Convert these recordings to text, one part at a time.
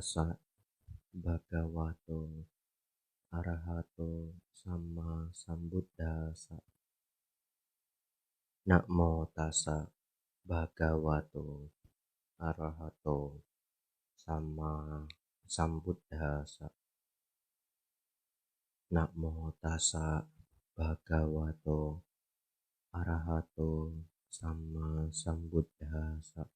tassa bhagavato arahato sama sambuddhassa. Namo tassa bhagavato arahato sama sambuddhassa. Namo tassa bhagavato arahato sama sambuddhassa.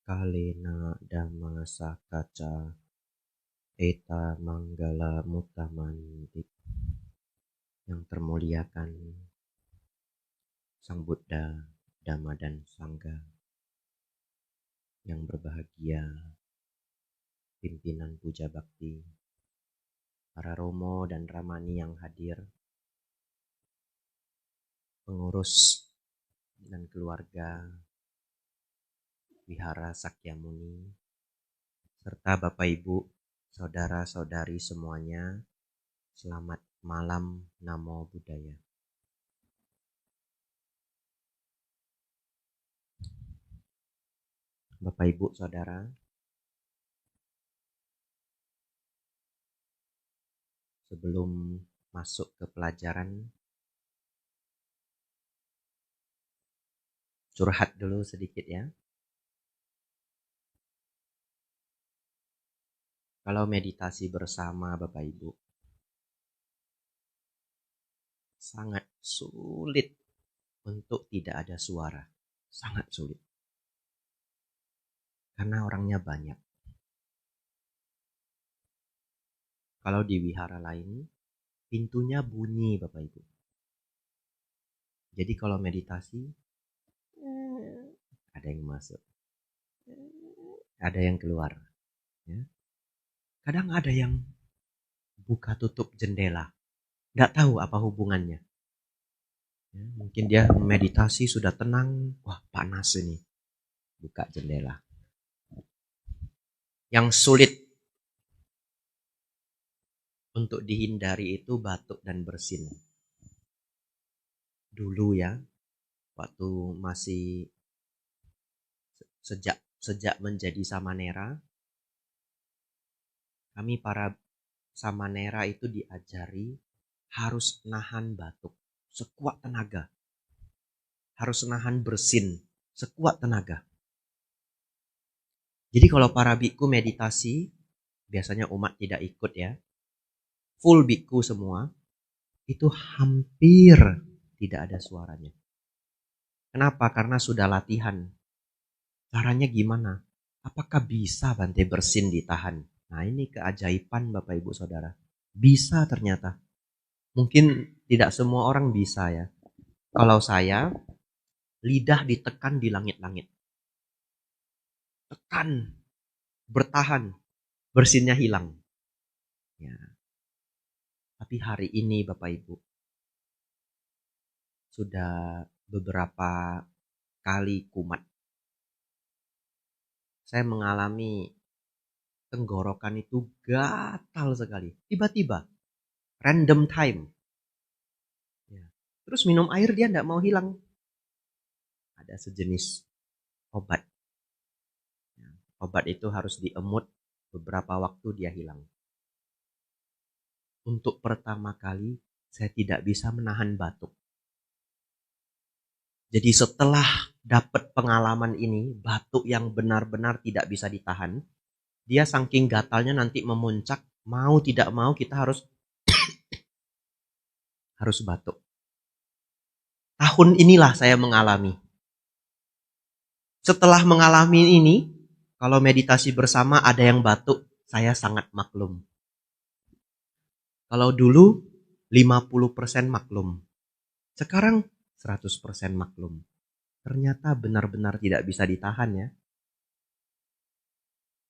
Kalena dhamma sakkaca eta manggala mutamanti. Yang termuliakan Sang Buddha, Dhamma dan Sangha. Yang berbahagia pimpinan puja bakti, para romo dan ramani yang hadir, pengurus dan keluarga Wihara Sakyamuni, serta Bapak Ibu, saudara-saudari semuanya, selamat malam, Namo Buddhaya. Bapak Ibu, saudara, sebelum masuk ke pelajaran, curhat dulu sedikit ya. Kalau meditasi bersama Bapak Ibu, sangat sulit untuk tidak ada suara. Sangat sulit. Karena orangnya banyak. Kalau di wihara lain, pintunya bunyi Bapak Ibu. Jadi kalau meditasi, ada yang masuk, ada yang keluar. Ya. Kadang ada yang buka tutup jendela. Nggak tahu apa hubungannya. Ya, mungkin dia meditasi sudah tenang. Wah, panas ini. Buka jendela. Yang sulit untuk dihindari itu batuk dan bersin. Dulu ya, waktu masih sejak menjadi samanera, kami para samanera itu diajari harus nahan batuk sekuat tenaga. Harus nahan bersin sekuat tenaga. Jadi kalau para biku meditasi, biasanya umat tidak ikut ya, full biku semua, itu hampir tidak ada suaranya. Kenapa? Karena sudah latihan. Caranya gimana? Apakah bisa Bante bersin ditahan? Nah ini keajaiban Bapak Ibu Saudara. Bisa ternyata. Mungkin tidak semua orang bisa ya. Kalau saya, lidah ditekan di langit-langit. Tekan, bertahan, bersinnya hilang. Ya. Tapi hari ini Bapak Ibu, sudah beberapa kali kumat. Saya mengalami tenggorokan itu gatal sekali. Tiba-tiba, random time. Ya. Terus minum air dia tidak mau hilang. Ada sejenis obat. Ya. Obat itu harus diemut, beberapa waktu dia hilang. Untuk pertama kali, saya tidak bisa menahan batuk. Jadi setelah dapat pengalaman ini, batuk yang benar-benar tidak bisa ditahan, dia saking gatalnya nanti memuncak, mau tidak mau kita harus batuk. Tahun inilah saya mengalami. Setelah mengalami ini, kalau meditasi bersama ada yang batuk, saya sangat maklum. Kalau dulu 50% maklum. Sekarang 100% maklum. Ternyata benar-benar tidak bisa ditahan ya.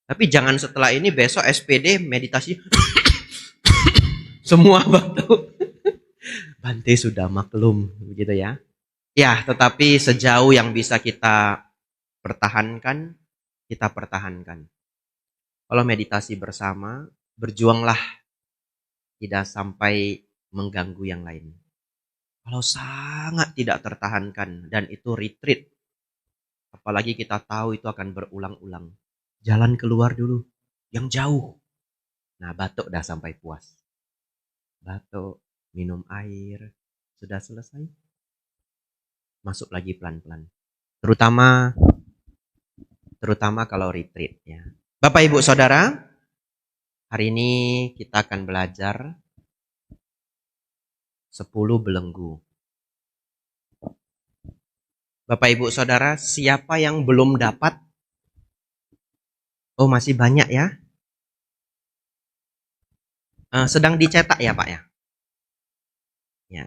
Tapi jangan setelah ini besok SPD meditasi semua batuk. Bante sudah maklum begitu ya. Ya, tetapi sejauh yang bisa kita pertahankan, kita pertahankan. Kalau meditasi bersama, berjuanglah tidak sampai mengganggu yang lain. Kalau sangat tidak tertahankan dan itu retreat, apalagi kita tahu itu akan berulang-ulang, jalan keluar dulu, yang jauh. Nah, batuk dah sampai puas. Batuk, minum air, sudah selesai. Masuk lagi pelan-pelan. Terutama kalau retreat ya. Bapak Ibu Saudara, hari ini kita akan belajar 10 belenggu. Bapak Ibu Saudara, siapa yang belum dapat? Oh, masih banyak ya? Sedang dicetak ya Pak ya? Ya.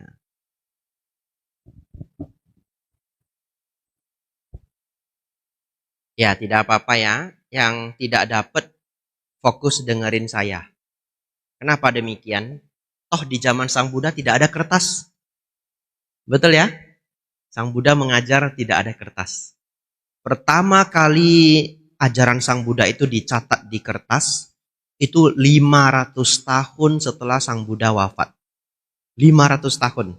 Ya, tidak apa-apa ya. Yang tidak dapat fokus dengerin saya. Kenapa demikian? Toh di zaman Sang Buddha tidak ada kertas. Betul ya? Sang Buddha mengajar tidak ada kertas. Pertama kali ajaran Sang Buddha itu dicatat di kertas, itu 500 tahun setelah Sang Buddha wafat. 500 tahun.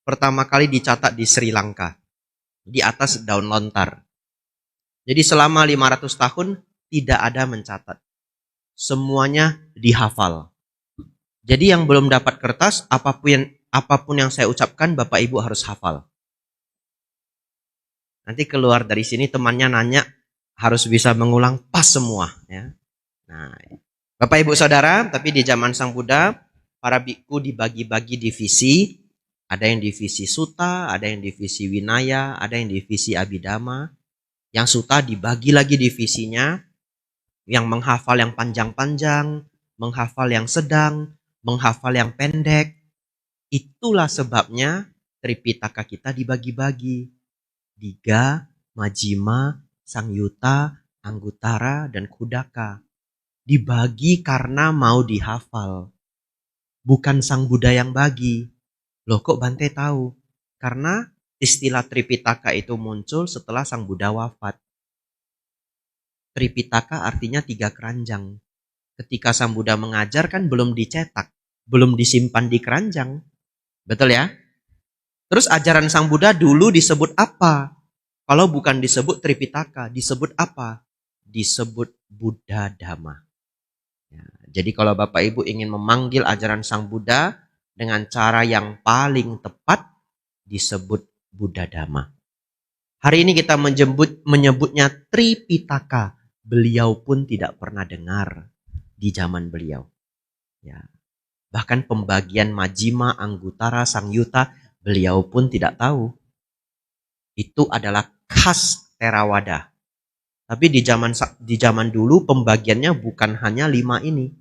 Pertama kali dicatat di Sri Lanka. Di atas daun lontar. Jadi selama 500 tahun tidak ada mencatat. Semuanya dihafal. Jadi yang belum dapat kertas, apapun yang saya ucapkan, Bapak Ibu harus hafal. Nanti keluar dari sini temannya nanya, harus bisa mengulang pas semua. Ya. Nah, Bapak Ibu Saudara, tapi di zaman Sang Buddha, para biku dibagi-bagi divisi. Ada yang divisi Sutta, ada yang divisi Winaya, ada yang divisi Abhidhamma. Yang Sutta dibagi lagi divisinya, yang menghafal yang panjang-panjang, menghafal yang sedang, menghafal yang pendek. Itulah sebabnya Tripitaka kita dibagi-bagi. Diga, Majjhima, Sangyutta, Anguttara, dan Khuddaka. Dibagi karena mau dihafal. Bukan Sang Buddha yang bagi. Loh kok Bante tahu? Karena istilah Tripitaka itu muncul setelah Sang Buddha wafat. Tripitaka artinya 3 keranjang. Ketika Sang Buddha mengajar kan belum dicetak, belum disimpan di keranjang. Betul ya? Terus ajaran Sang Buddha dulu disebut apa? Kalau bukan disebut Tripitaka, disebut apa? Disebut Buddha Dhamma. Ya, jadi kalau Bapak Ibu ingin memanggil ajaran Sang Buddha dengan cara yang paling tepat, disebut Buddha Dhamma. Hari ini kita menyebutnya Tripitaka. Beliau pun tidak pernah dengar di zaman beliau. Ya. Bahkan pembagian Majjhima, Anguttara, Sangyutta, beliau pun tidak tahu. Itu adalah khas Theravada. Tapi di zaman dulu pembagiannya bukan hanya 5 ini.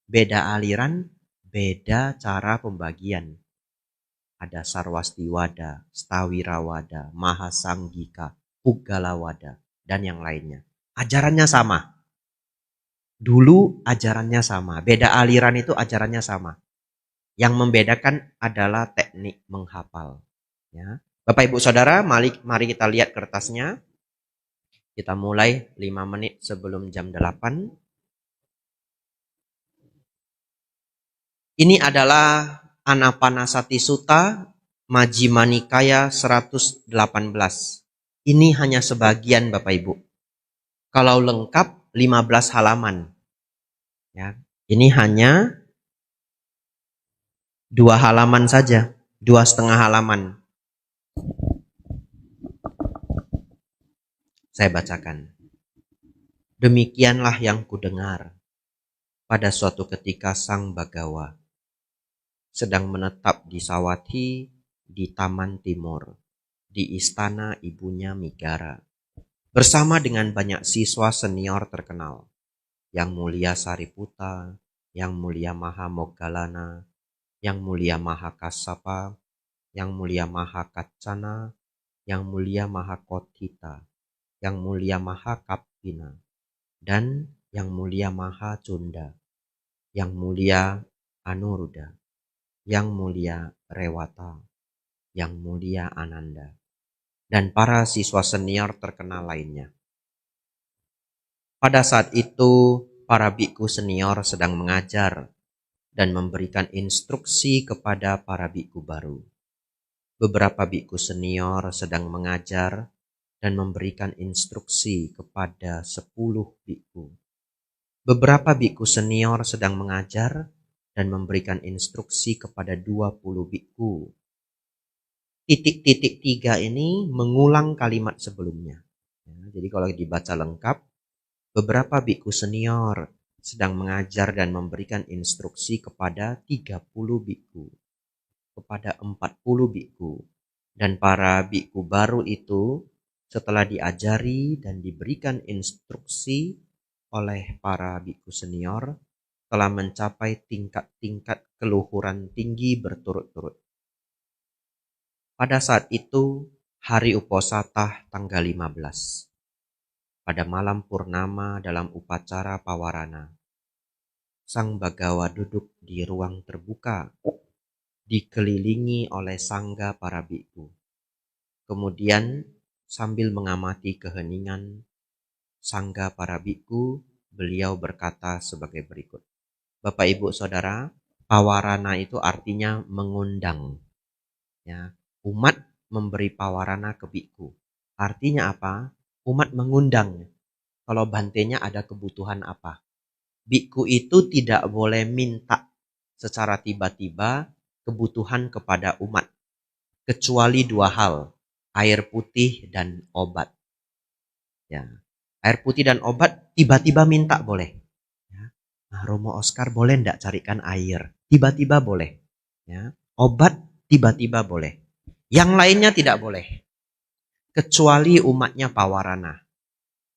Beda aliran, beda cara pembagian. Ada Sarwastiwada, Stawirawada, Mahasanggika, Puggalawada, dan yang lainnya. Ajarannya sama. Dulu ajarannya sama. Beda aliran itu ajarannya sama. Yang membedakan adalah teknik menghafal. Ya. Bapak Ibu Saudara, mari kita lihat kertasnya. Kita mulai 5 menit sebelum jam 8. Ini adalah Anapanasati Sutta Majjhima Nikaya 118. Ini hanya sebagian Bapak Ibu. Kalau lengkap 15 halaman. Ya, ini hanya 2 halaman saja, 2,5 halaman. Saya bacakan. Demikianlah yang kudengar. Pada suatu ketika Sang Bagawa sedang menetap di Sawathi di Taman Timur, di istana ibunya Migara, bersama dengan banyak siswa senior terkenal, Yang Mulia Sariputta, Yang Mulia Mahamoggallana, Yang Mulia Mahakassapa, Yang Mulia Mahakaccana, Yang Mulia Mahakothita, Yang Mulia Mahakappina, dan Yang Mulia Mahacunda, Yang Mulia Anuruddha, Yang Mulia Rewata, Yang Mulia Ananda, dan para siswa senior terkenal lainnya. Pada saat itu, para biku senior sedang mengajar dan memberikan instruksi kepada para biku baru. Beberapa biku senior sedang mengajar dan memberikan instruksi kepada 10 biku. Beberapa biku senior sedang mengajar dan memberikan instruksi kepada 20 biku. Titik-titik 3 ini mengulang kalimat sebelumnya. Jadi kalau dibaca lengkap, beberapa biku senior sedang mengajar dan memberikan instruksi kepada 30 biku, kepada 40 biku. Dan para biku baru itu setelah diajari dan diberikan instruksi oleh para biku senior telah mencapai tingkat-tingkat keluhuran tinggi berturut-turut. Pada saat itu, hari Uposatah tanggal 15. Pada malam purnama dalam upacara Pawarana, Sang Bagawa duduk di ruang terbuka, dikelilingi oleh sangga para biku. Kemudian, sambil mengamati keheningan sangga para biku, beliau berkata sebagai berikut. Bapak Ibu Saudara, Pawarana itu artinya mengundang. Ya, umat memberi pawarana ke biku. Artinya apa? Umat mengundang. Kalau bantenya ada kebutuhan apa? Biku itu tidak boleh minta secara tiba-tiba kebutuhan kepada umat. Kecuali 2 hal, air putih dan obat. Ya, air putih dan obat tiba-tiba minta boleh. Ya. Nah, Romo Oscar boleh enggak carikan air? Tiba-tiba boleh. Ya. Obat tiba-tiba boleh. Yang lainnya tidak boleh. Kecuali umatnya Pawarana.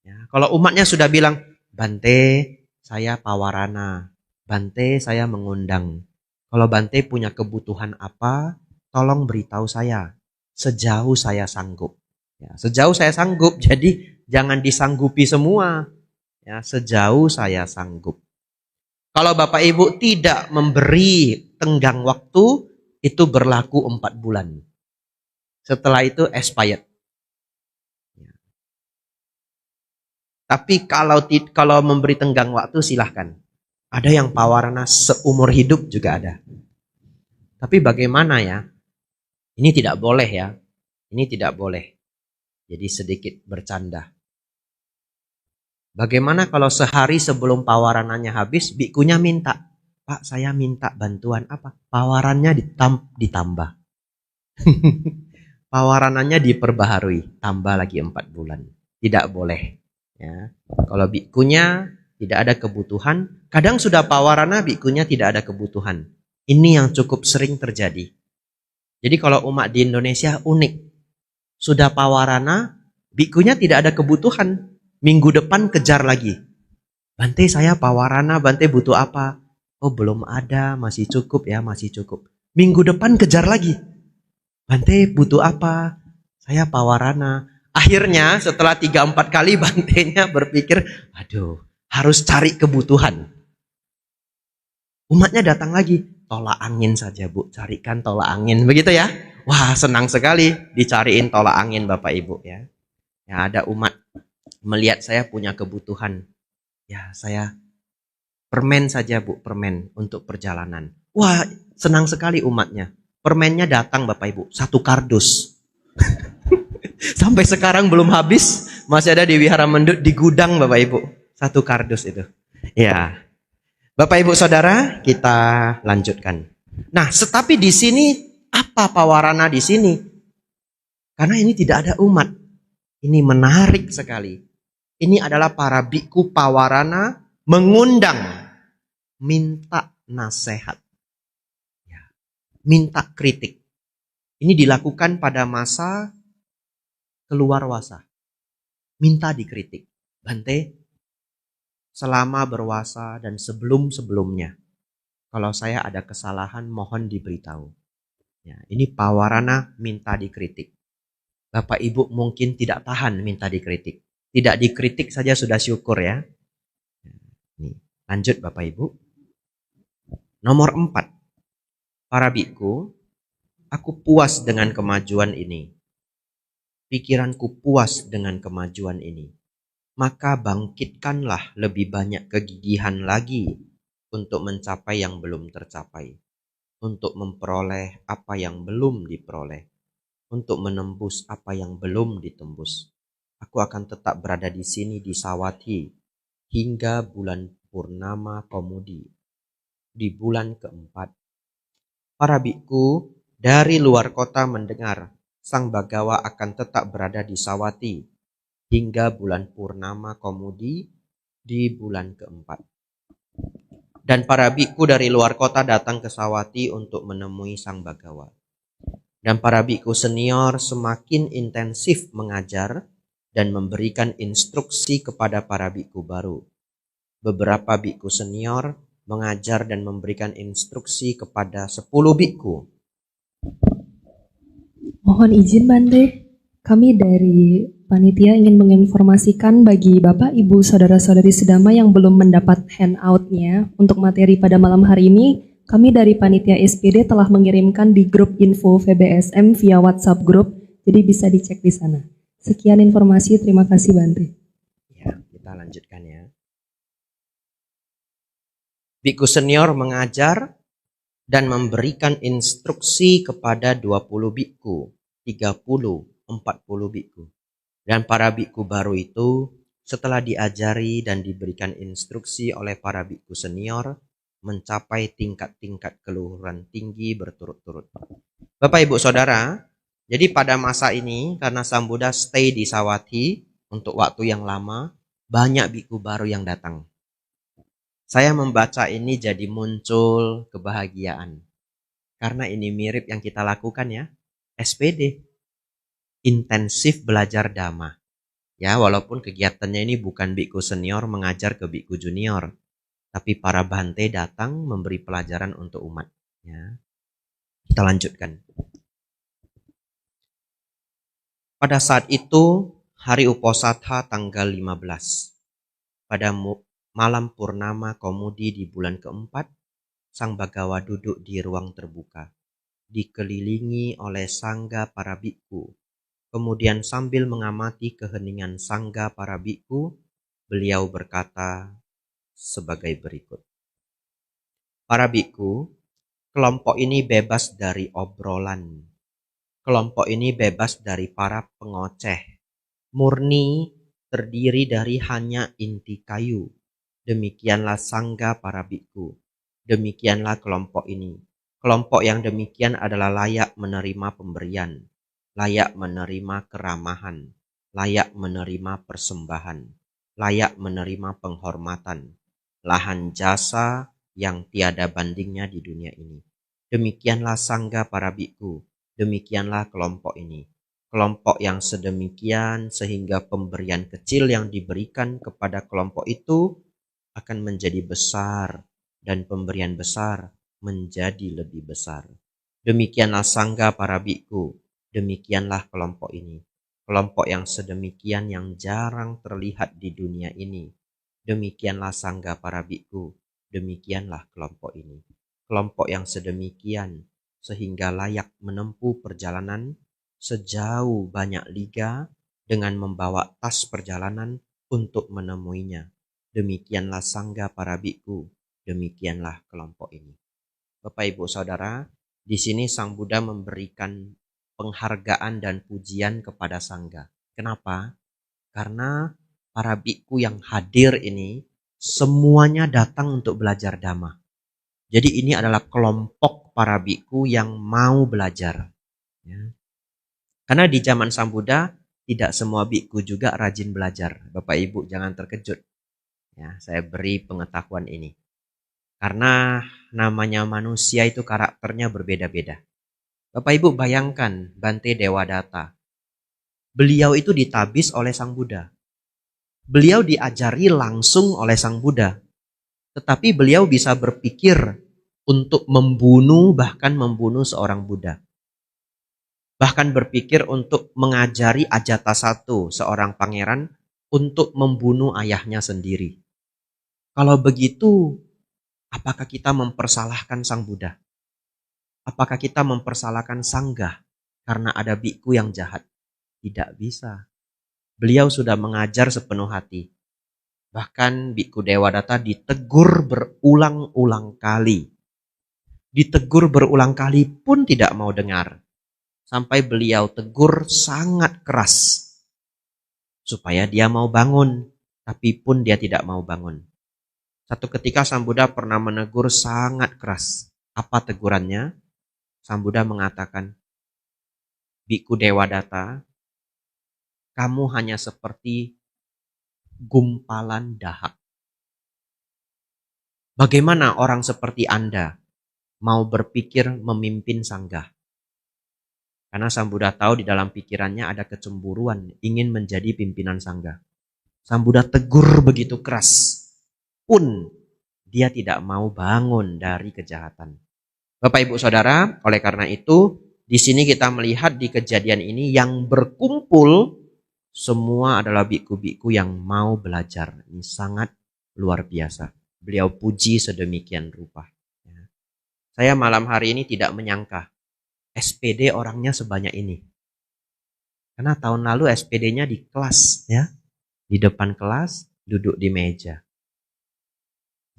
Ya. Kalau umatnya sudah bilang, Bante saya Pawarana, Bante saya mengundang. Kalau Bante punya kebutuhan apa, tolong beritahu saya. Sejauh saya sanggup. Ya, sejauh saya sanggup, jadi jangan disanggupi semua. Ya, sejauh saya sanggup. Kalau Bapak Ibu tidak memberi tenggang waktu, itu berlaku 4 bulan. Setelah itu expired. Ya. Tapi kalau memberi tenggang waktu silahkan. Ada yang pawarana seumur hidup juga ada. Tapi bagaimana ya? Ini tidak boleh ya. Ini tidak boleh. Jadi sedikit bercanda. Bagaimana kalau sehari sebelum pawaranannya habis, bikunya minta, Pak saya minta bantuan apa? Pawarannya ditambah. Pawaranannya diperbaharui, tambah lagi 4 bulan. Tidak boleh. Ya. Kalau bikunya tidak ada kebutuhan, kadang sudah pawarana bikunya tidak ada kebutuhan. Ini yang cukup sering terjadi. Jadi kalau umat di Indonesia unik. Sudah pawarana, bikunya tidak ada kebutuhan. Minggu depan kejar lagi. Bante saya pawarana, Bante butuh apa? Oh belum ada, masih cukup ya, masih cukup. Minggu depan kejar lagi. Bante butuh apa? Saya pawarana. Akhirnya setelah 3-4 kali bantenya berpikir, aduh harus cari kebutuhan. Umatnya datang lagi, tolak angin saja Bu, carikan tolak angin. Begitu ya. Wah senang sekali dicariin tolak angin Bapak Ibu ya. Ya ada umat melihat saya punya kebutuhan. Ya saya permen saja Bu, permen untuk perjalanan. Wah senang sekali umatnya. Permennya datang Bapak Ibu, 1 kardus. Sampai sekarang belum habis, masih ada di Wihara Mendut di gudang Bapak Ibu. 1 kardus itu. Ya. Bapak Ibu Saudara, kita lanjutkan. Nah, tetapi di sini apa pawarana di sini? Karena ini tidak ada umat. Ini menarik sekali. Ini adalah para biku pawarana mengundang, minta nasihat, ya, minta kritik. Ini dilakukan pada masa keluar wasa. Minta dikritik. Bante, selama berwasa dan sebelum-sebelumnya, kalau saya ada kesalahan mohon diberitahu. Ya, ini pawarana minta dikritik. Bapak Ibu mungkin tidak tahan minta dikritik. Tidak dikritik saja sudah syukur ya. Nih, lanjut Bapak Ibu. Nomor 4. Para biku, aku puas dengan kemajuan ini. Pikiranku puas dengan kemajuan ini. Maka bangkitkanlah lebih banyak kegigihan lagi untuk mencapai yang belum tercapai. Untuk memperoleh apa yang belum diperoleh. Untuk menembus apa yang belum ditembus. aku akan tetap berada di sini di Sawathi hingga bulan purnama Komudi, di bulan keempat. Para biku dari luar kota mendengar Sang Bagawa akan tetap berada di Sawathi hingga bulan purnama Komudi di bulan keempat. Dan para biku dari luar kota datang ke Sawathi untuk menemui Sang Bagawa. Dan para biku senior semakin intensif mengajar dan memberikan instruksi kepada para biku baru. Beberapa biku senior mengajar dan memberikan instruksi kepada 10 biku. Mohon izin Bante, kami dari panitia ingin menginformasikan bagi Bapak, Ibu, Saudara-saudari sedama yang belum mendapat handout-nya untuk materi pada malam hari ini, kami dari panitia SPD telah mengirimkan di grup info VBSM via WhatsApp grup, jadi bisa dicek di sana. Sekian informasi, terima kasih Bante. Ya, kita lanjutkan ya. Biku senior mengajar dan memberikan instruksi kepada 20 biku, 30, 40 biku. Dan para biku baru itu setelah diajari dan diberikan instruksi oleh para biku senior mencapai tingkat-tingkat keluhuran tinggi berturut-turut. Bapak Ibu Saudara, jadi pada masa ini karena Sang Buddha stay di Sawathi untuk waktu yang lama, banyak biku baru yang datang. Saya membaca ini jadi muncul kebahagiaan. Karena ini mirip yang kita lakukan ya, SPD. Intensif belajar Dhamma. Ya, walaupun kegiatannya ini bukan biku senior mengajar ke biku junior. Tapi para bante datang memberi pelajaran untuk umat. Ya. Kita lanjutkan. Pada saat itu, hari Uposatha tanggal 15. Pada malam purnama Komudi di bulan keempat, Sang Bagawa duduk di ruang terbuka, dikelilingi oleh sangga para biku. Kemudian sambil mengamati keheningan sangga para biku, beliau berkata sebagai berikut. Para biku, kelompok ini bebas dari obrolan. Kelompok ini bebas dari para pengoceh. Murni terdiri dari hanya inti kayu. Demikianlah sangga para biku. Demikianlah kelompok ini. Kelompok yang demikian adalah layak menerima pemberian, layak menerima keramahan, layak menerima persembahan, layak menerima penghormatan, lahan jasa yang tiada bandingnya di dunia ini. Demikianlah sangga para biku, demikianlah kelompok ini. Kelompok yang sedemikian sehingga pemberian kecil yang diberikan kepada kelompok itu akan menjadi besar dan pemberian besar menjadi lebih besar. Demikianlah sangga para biku, demikianlah kelompok ini. Kelompok yang sedemikian yang jarang terlihat di dunia ini. Demikianlah sangga para biku, demikianlah kelompok ini. Kelompok yang sedemikian sehingga layak menempuh perjalanan sejauh banyak liga dengan membawa tas perjalanan untuk menemuinya. Demikianlah sangga para biku, demikianlah kelompok ini. Bapak Ibu Saudara, di sini Sang Buddha memberikan penghargaan dan pujian kepada sangga. Kenapa? Karena para biku yang hadir ini semuanya datang untuk belajar Dhamma. Jadi ini adalah kelompok para biku yang mau belajar. Ya. Karena di zaman Sang Buddha tidak semua biku juga rajin belajar. Bapak Ibu jangan terkejut. Ya, saya beri pengetahuan ini. Karena namanya manusia itu karakternya berbeda-beda. Bapak Ibu bayangkan Bante Dewadatta. Beliau itu ditabis oleh Sang Buddha. Beliau diajari langsung oleh Sang Buddha. Tetapi beliau bisa berpikir untuk membunuh, bahkan membunuh seorang Buddha. Bahkan berpikir untuk mengajari Ajatasattu, seorang pangeran, untuk membunuh ayahnya sendiri. Kalau begitu, apakah kita mempersalahkan Sang Buddha? Apakah kita mempersalahkan Sangga karena ada biku yang jahat? Tidak bisa. Beliau sudah mengajar sepenuh hati. Bahkan biku Dewadatta ditegur berulang-ulang kali. Ditegur berulang kali pun tidak mau dengar. Sampai beliau tegur sangat keras. supaya dia mau bangun, tapi pun dia tidak mau bangun. Satu ketika Sang Buddha pernah menegur sangat keras. Apa tegurannya? Sang Buddha mengatakan, Biku Dewadatta, kamu hanya seperti gumpalan dahak. Bagaimana orang seperti Anda mau berpikir memimpin sangga? Karena Sang Buddha tahu di dalam pikirannya ada kecemburuan, ingin menjadi pimpinan sangga. Sang Buddha tegur begitu keras, pun dia tidak mau bangun dari kejahatan. Bapak Ibu Saudara, oleh karena itu, di sini kita melihat di kejadian ini yang berkumpul semua adalah biku-biku yang mau belajar. Ini sangat luar biasa. Beliau puji sedemikian rupa. Saya malam hari ini tidak menyangka SPD orangnya sebanyak ini. Karena tahun lalu SPD-nya di kelas, ya, di depan kelas, duduk di meja.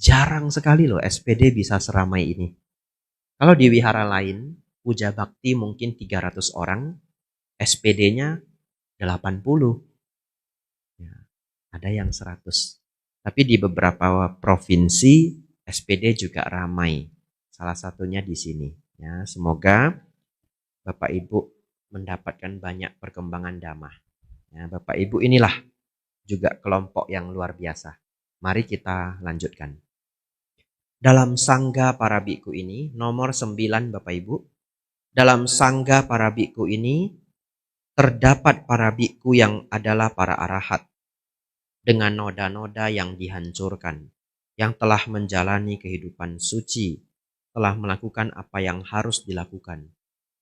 Jarang sekali loh SPD bisa seramai ini. Kalau di wihara lain, puja bakti mungkin 300 orang, SPD-nya 80. Ya, ada yang 100. Tapi di beberapa provinsi, SPD juga ramai. Salah satunya di sini. Ya, semoga Bapak Ibu mendapatkan banyak perkembangan dhamma. Ya, Bapak Ibu inilah juga kelompok yang luar biasa. Mari kita lanjutkan. Dalam sangga para biku ini, nomor 9 Bapak Ibu. Dalam sangga para biku ini, terdapat para biku yang adalah para arahat. Dengan noda-noda yang dihancurkan, yang telah menjalani kehidupan suci, telah melakukan apa yang harus dilakukan,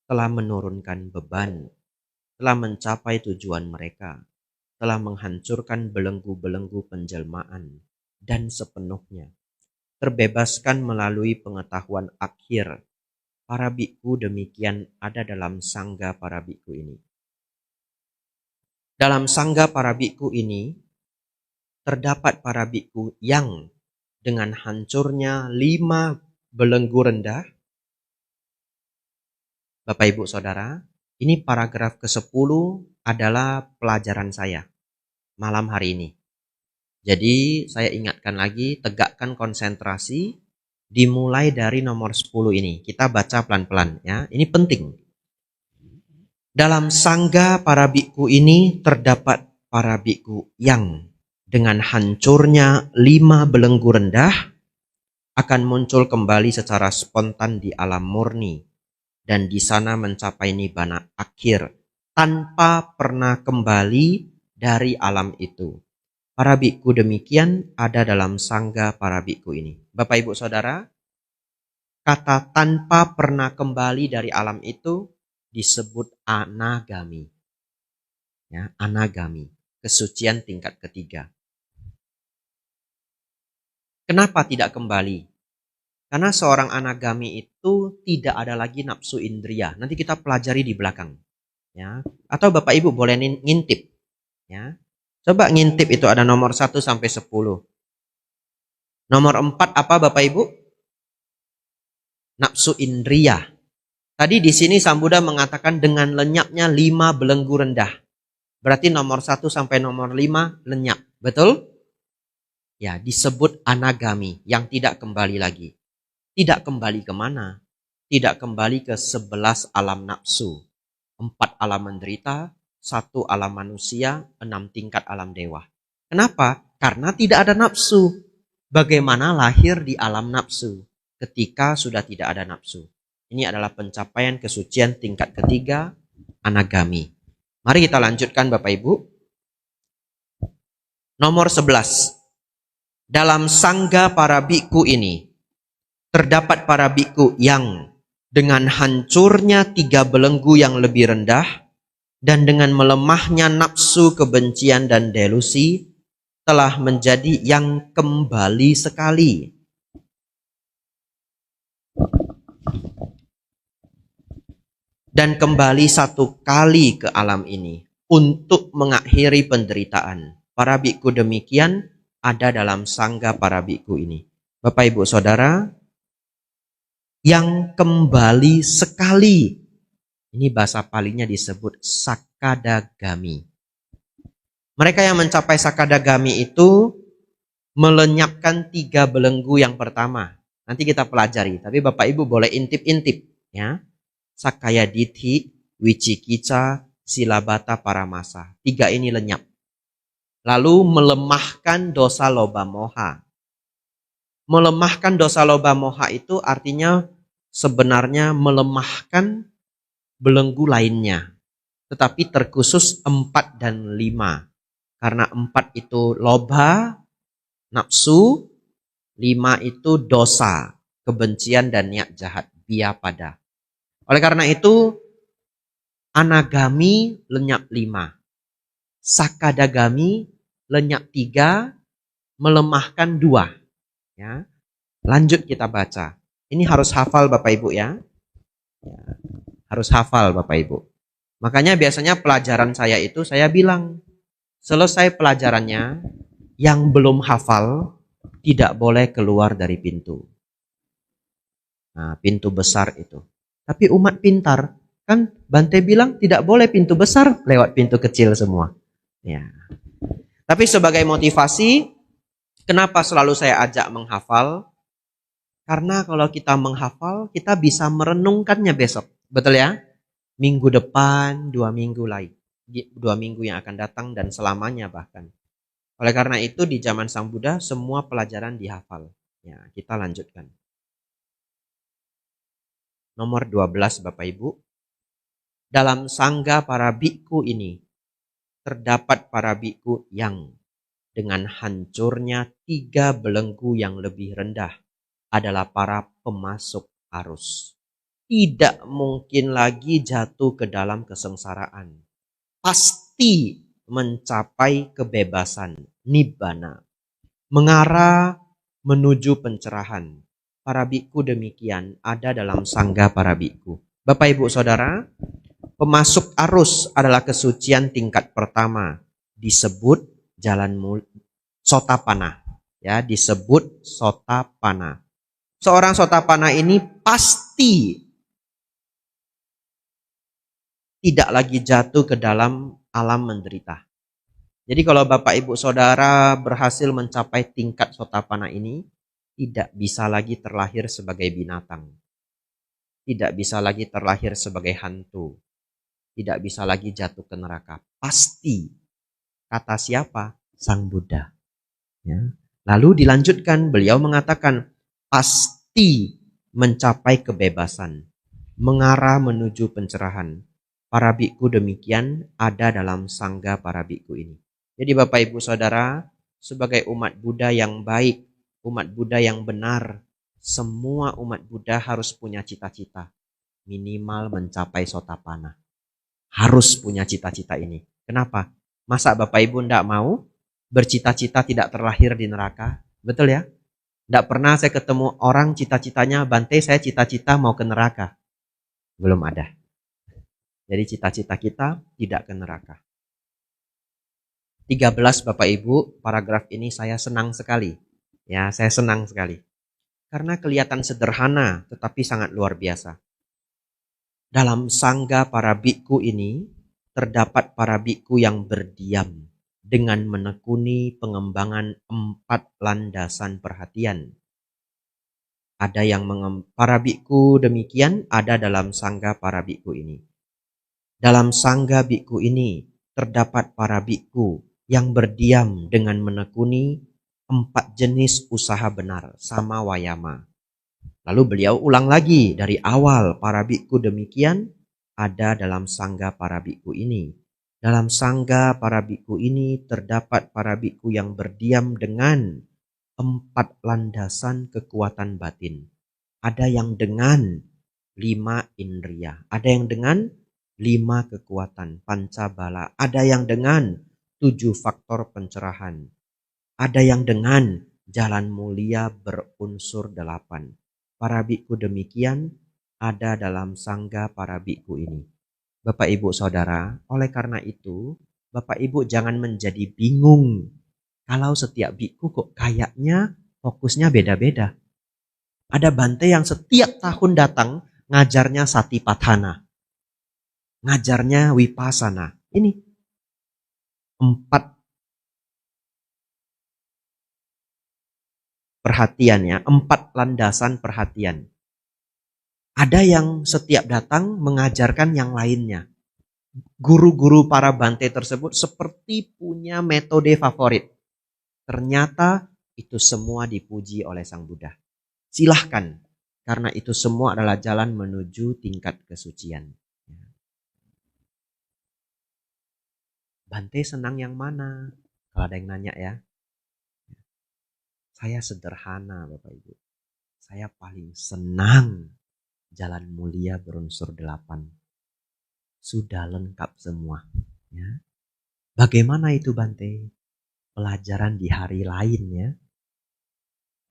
telah menurunkan beban, telah mencapai tujuan mereka, telah menghancurkan belenggu-belenggu penjelmaan, dan sepenuhnya terbebaskan melalui pengetahuan akhir. Para biku demikian ada dalam sangga para biku ini. Dalam sangga para biku ini, terdapat para biku yang dengan hancurnya 5 belenggu rendah. Bapak Ibu Saudara, ini paragraf ke-10 adalah pelajaran saya malam hari ini. Jadi saya ingatkan lagi, tegakkan konsentrasi, dimulai dari nomor 10 ini. Kita baca pelan-pelan ya, ini penting. Dalam sangga para biku ini terdapat para biku yang dengan hancurnya 5 belenggu rendah akan muncul kembali secara spontan di alam murni dan di sana mencapai nibbana akhir tanpa pernah kembali dari alam itu. Para biku demikian ada dalam sangga para biku ini. Bapak Ibu Saudara, kata tanpa pernah kembali dari alam itu disebut anagami. Ya, anagami, kesucian tingkat ketiga. Kenapa tidak kembali? Karena seorang anagami itu tidak ada lagi nafsu indria. Nanti kita pelajari di belakang. Ya. Atau Bapak Ibu boleh ngintip. Ya. Coba ngintip itu ada nomor 1 sampai 10. Nomor 4 apa Bapak Ibu? Nafsu indria. Tadi di sini Sang Buddha mengatakan dengan lenyapnya 5 belenggu rendah. Berarti nomor 1 sampai nomor 5 lenyap. Betul? Ya, disebut anagami yang tidak kembali lagi. Tidak kembali kemana? Tidak kembali ke 11 alam nafsu. 4 alam menderita, 1 alam manusia, 6 tingkat alam dewa. Kenapa? Karena tidak ada nafsu. Bagaimana lahir di alam nafsu ketika sudah tidak ada nafsu? Ini adalah pencapaian kesucian tingkat ketiga, anagami. Mari kita lanjutkan Bapak Ibu. Nomor 11. Dalam sangga para biku ini, terdapat para biku yang dengan hancurnya 3 belenggu yang lebih rendah dan dengan melemahnya nafsu kebencian dan delusi telah menjadi yang kembali sekali. Dan kembali 1 kali ke alam ini untuk mengakhiri penderitaan. Para biku demikian ada dalam sangga para biku ini. Bapak Ibu Saudara, yang kembali sekali. Ini bahasa palingnya disebut sakadagami. Mereka yang mencapai sakadagami itu melenyapkan 3 belenggu yang pertama. Nanti kita pelajari, tapi Bapak Ibu boleh intip-intip ya. Sakaya Dithi, Wicikica, Silabata, Paramasa. 3 ini lenyap. Lalu melemahkan dosa loba moha. Melemahkan dosa loba moha itu artinya sebenarnya melemahkan belenggu lainnya. Tetapi terkhusus 4 dan 5. Karena 4 itu loba, nafsu, 5 itu dosa, kebencian dan niat jahat, biapada. Oleh karena itu, anagami lenyap 5. Sakadagami lenyap 3, melemahkan 2. Ya. Lanjut kita baca. Ini harus hafal Bapak Ibu ya. Harus hafal Bapak Ibu. Makanya biasanya pelajaran saya itu saya bilang, selesai pelajarannya, yang belum hafal tidak boleh keluar dari pintu. Nah, pintu besar itu. Tapi umat pintar, kan Bante bilang tidak boleh pintu besar, lewat pintu kecil semua. Ya. Tapi sebagai motivasi, kenapa selalu saya ajak menghafal? Karena kalau kita menghafal, kita bisa merenungkannya besok. Betul ya? Minggu depan, 2 minggu lain. 2 minggu yang akan datang dan selamanya bahkan. Oleh karena itu di zaman Sang Buddha semua pelajaran dihafal. Ya, kita lanjutkan. Nomor 12 Bapak Ibu. Dalam sangga para biku ini terdapat para biku yang dengan hancurnya 3 belenggu yang lebih rendah adalah para pemasuk arus. Tidak mungkin lagi jatuh ke dalam kesengsaraan. Pasti mencapai kebebasan, nibbana. Mengarah menuju pencerahan. Para biku demikian ada dalam sangga para biku. Bapak Ibu Saudara, pemasuk arus adalah kesucian tingkat pertama. Disebut jalan sotapana. Ya, disebut sotapana. Seorang sotapana ini pasti tidak lagi jatuh ke dalam alam menderita. Jadi kalau Bapak Ibu Saudara berhasil mencapai tingkat sotapana ini, tidak bisa lagi terlahir sebagai binatang. Tidak bisa lagi terlahir sebagai hantu. Tidak bisa lagi jatuh ke neraka. Pasti. Kata siapa? Sang Buddha. Ya. Lalu dilanjutkan, beliau mengatakan, pasti mencapai kebebasan, mengarah menuju pencerahan. Para biku demikian ada dalam sangga para biku ini. Jadi Bapak Ibu Saudara, sebagai umat Buddha yang baik, umat Buddha yang benar, semua umat Buddha harus punya cita-cita. Minimal mencapai sotapana. Harus punya cita-cita ini. Kenapa? Masa Bapak Ibu tidak mau bercita-cita tidak terlahir di neraka? Betul ya? Tidak pernah saya ketemu orang cita-citanya, Bante saya cita-cita mau ke neraka. Belum ada. Jadi cita-cita kita tidak ke neraka. 13 Bapak Ibu, paragraf ini saya senang sekali. Ya, saya senang sekali. Karena kelihatan sederhana tetapi sangat luar biasa. Dalam sangga para biku ini terdapat para biku yang berdiam dengan menekuni pengembangan 4 landasan perhatian. Ada yang para biku demikian ada dalam sangga para biku ini. Dalam sangga biku ini terdapat para biku yang berdiam dengan menekuni 4 jenis usaha benar, sama wayama. Lalu beliau ulang lagi dari awal, para biku demikian ada dalam sangga para biku ini. Dalam sangga para biku ini terdapat para biku yang berdiam dengan 4 landasan kekuatan batin. Ada yang dengan 5 indria, ada yang dengan 5 kekuatan pancabala, ada yang dengan 7 faktor pencerahan, ada yang dengan jalan mulia berunsur 8. Para biku demikian ada dalam sangga para biku ini. Bapak Ibu Saudara, oleh karena itu Bapak Ibu jangan menjadi bingung kalau setiap biku kok kayaknya fokusnya beda-beda. Ada Bante yang setiap tahun datang ngajarnya Satipatthana, ngajarnya Vipassana. Ini 4 perhatian ya, 4 landasan perhatian. Ada yang setiap datang mengajarkan yang lainnya. Guru-guru para Bante tersebut seperti punya metode favorit. Ternyata itu semua dipuji oleh Sang Buddha. Silahkan, karena itu semua adalah jalan menuju tingkat kesucian. Bante senang yang mana? Kalau ada yang nanya ya. Saya sederhana Bapak Ibu. Saya paling senang jalan mulia berunsur 8. Sudah lengkap semua. Ya. Bagaimana itu Bante? Pelajaran di hari lain ya.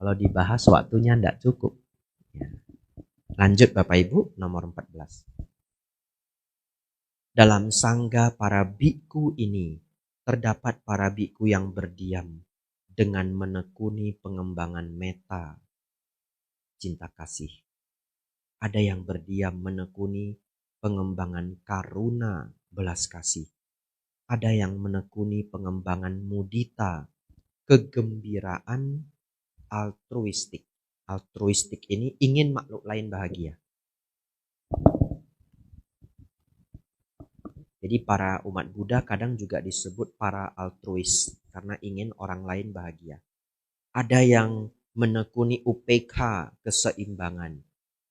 Kalau dibahas waktunya tidak cukup. Ya. Lanjut Bapak Ibu, nomor 14. Dalam sangga para biku ini, terdapat para biku yang berdiam dengan menekuni pengembangan meta, cinta kasih. Ada yang berdiam menekuni pengembangan karuna, belas kasih. Ada yang menekuni pengembangan mudita, kegembiraan altruistik. Altruistik ini ingin makhluk lain bahagia. Jadi para umat Buddha kadang juga disebut para altruis karena ingin orang lain bahagia. Ada yang menekuni upekha, keseimbangan.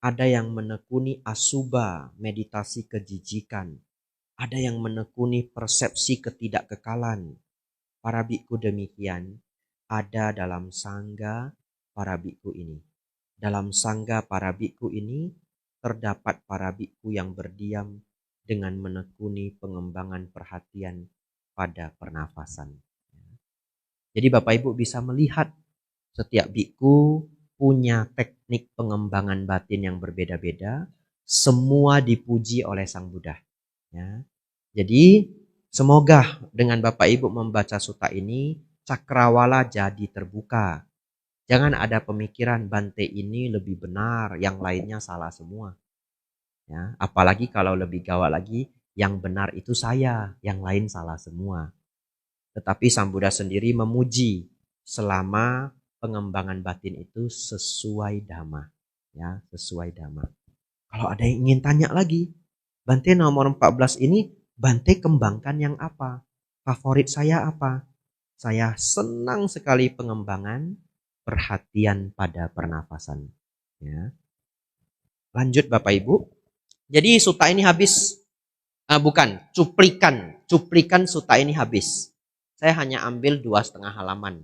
Ada yang menekuni asubha, meditasi kejijikan. Ada yang menekuni persepsi ketidakkekalan. Para biku demikian ada dalam sangga para biku ini. Dalam sangga para biku ini terdapat para biku yang berdiam dengan menekuni pengembangan perhatian pada pernafasan. Jadi Bapak Ibu bisa melihat setiap biku punya teknik pengembangan batin yang berbeda-beda. Semua dipuji oleh Sang Buddha. Ya. Jadi semoga dengan Bapak Ibu membaca sutta ini, cakrawala jadi terbuka. Jangan ada pemikiran Bante ini lebih benar, yang lainnya salah semua. Ya, apalagi kalau lebih gawat lagi, yang benar itu saya, yang lain salah semua. Tetapi Sang Buddha sendiri memuji selama pengembangan batin itu sesuai dhamma. Ya, sesuai dhamma. Kalau ada yang ingin tanya lagi, Bante nomor 14 ini, Bante kembangkan yang apa? Favorit saya apa? Saya senang sekali pengembangan perhatian pada pernafasan. Ya. Lanjut Bapak Ibu. Jadi sutta ini habis. Cuplikan sutta ini habis. Saya hanya ambil 2,5 halaman.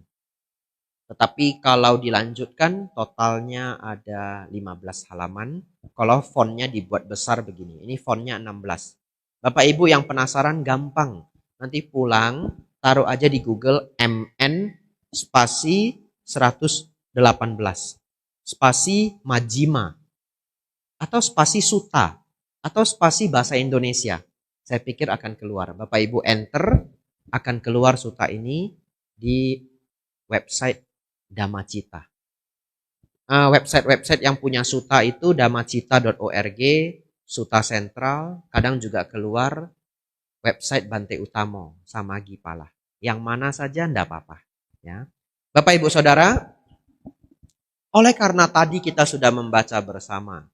Tetapi kalau dilanjutkan totalnya ada 15 halaman. Kalau fontnya dibuat besar begini. Ini fontnya 16. Bapak Ibu yang penasaran gampang. Nanti pulang taruh aja di Google MN spasi 118. Spasi Majjhima. Atau spasi Sutta. Atau spasi bahasa Indonesia. Saya pikir akan keluar. Bapak Ibu enter akan keluar sutta ini di website Dhammacita. Website-website yang punya sutta itu dhammacita.org, Sutta Sentral, kadang juga keluar website Bante Utamo, Samagipala. Yang mana saja enggak apa-apa. Ya. Bapak Ibu Saudara, oleh karena tadi kita sudah membaca bersama,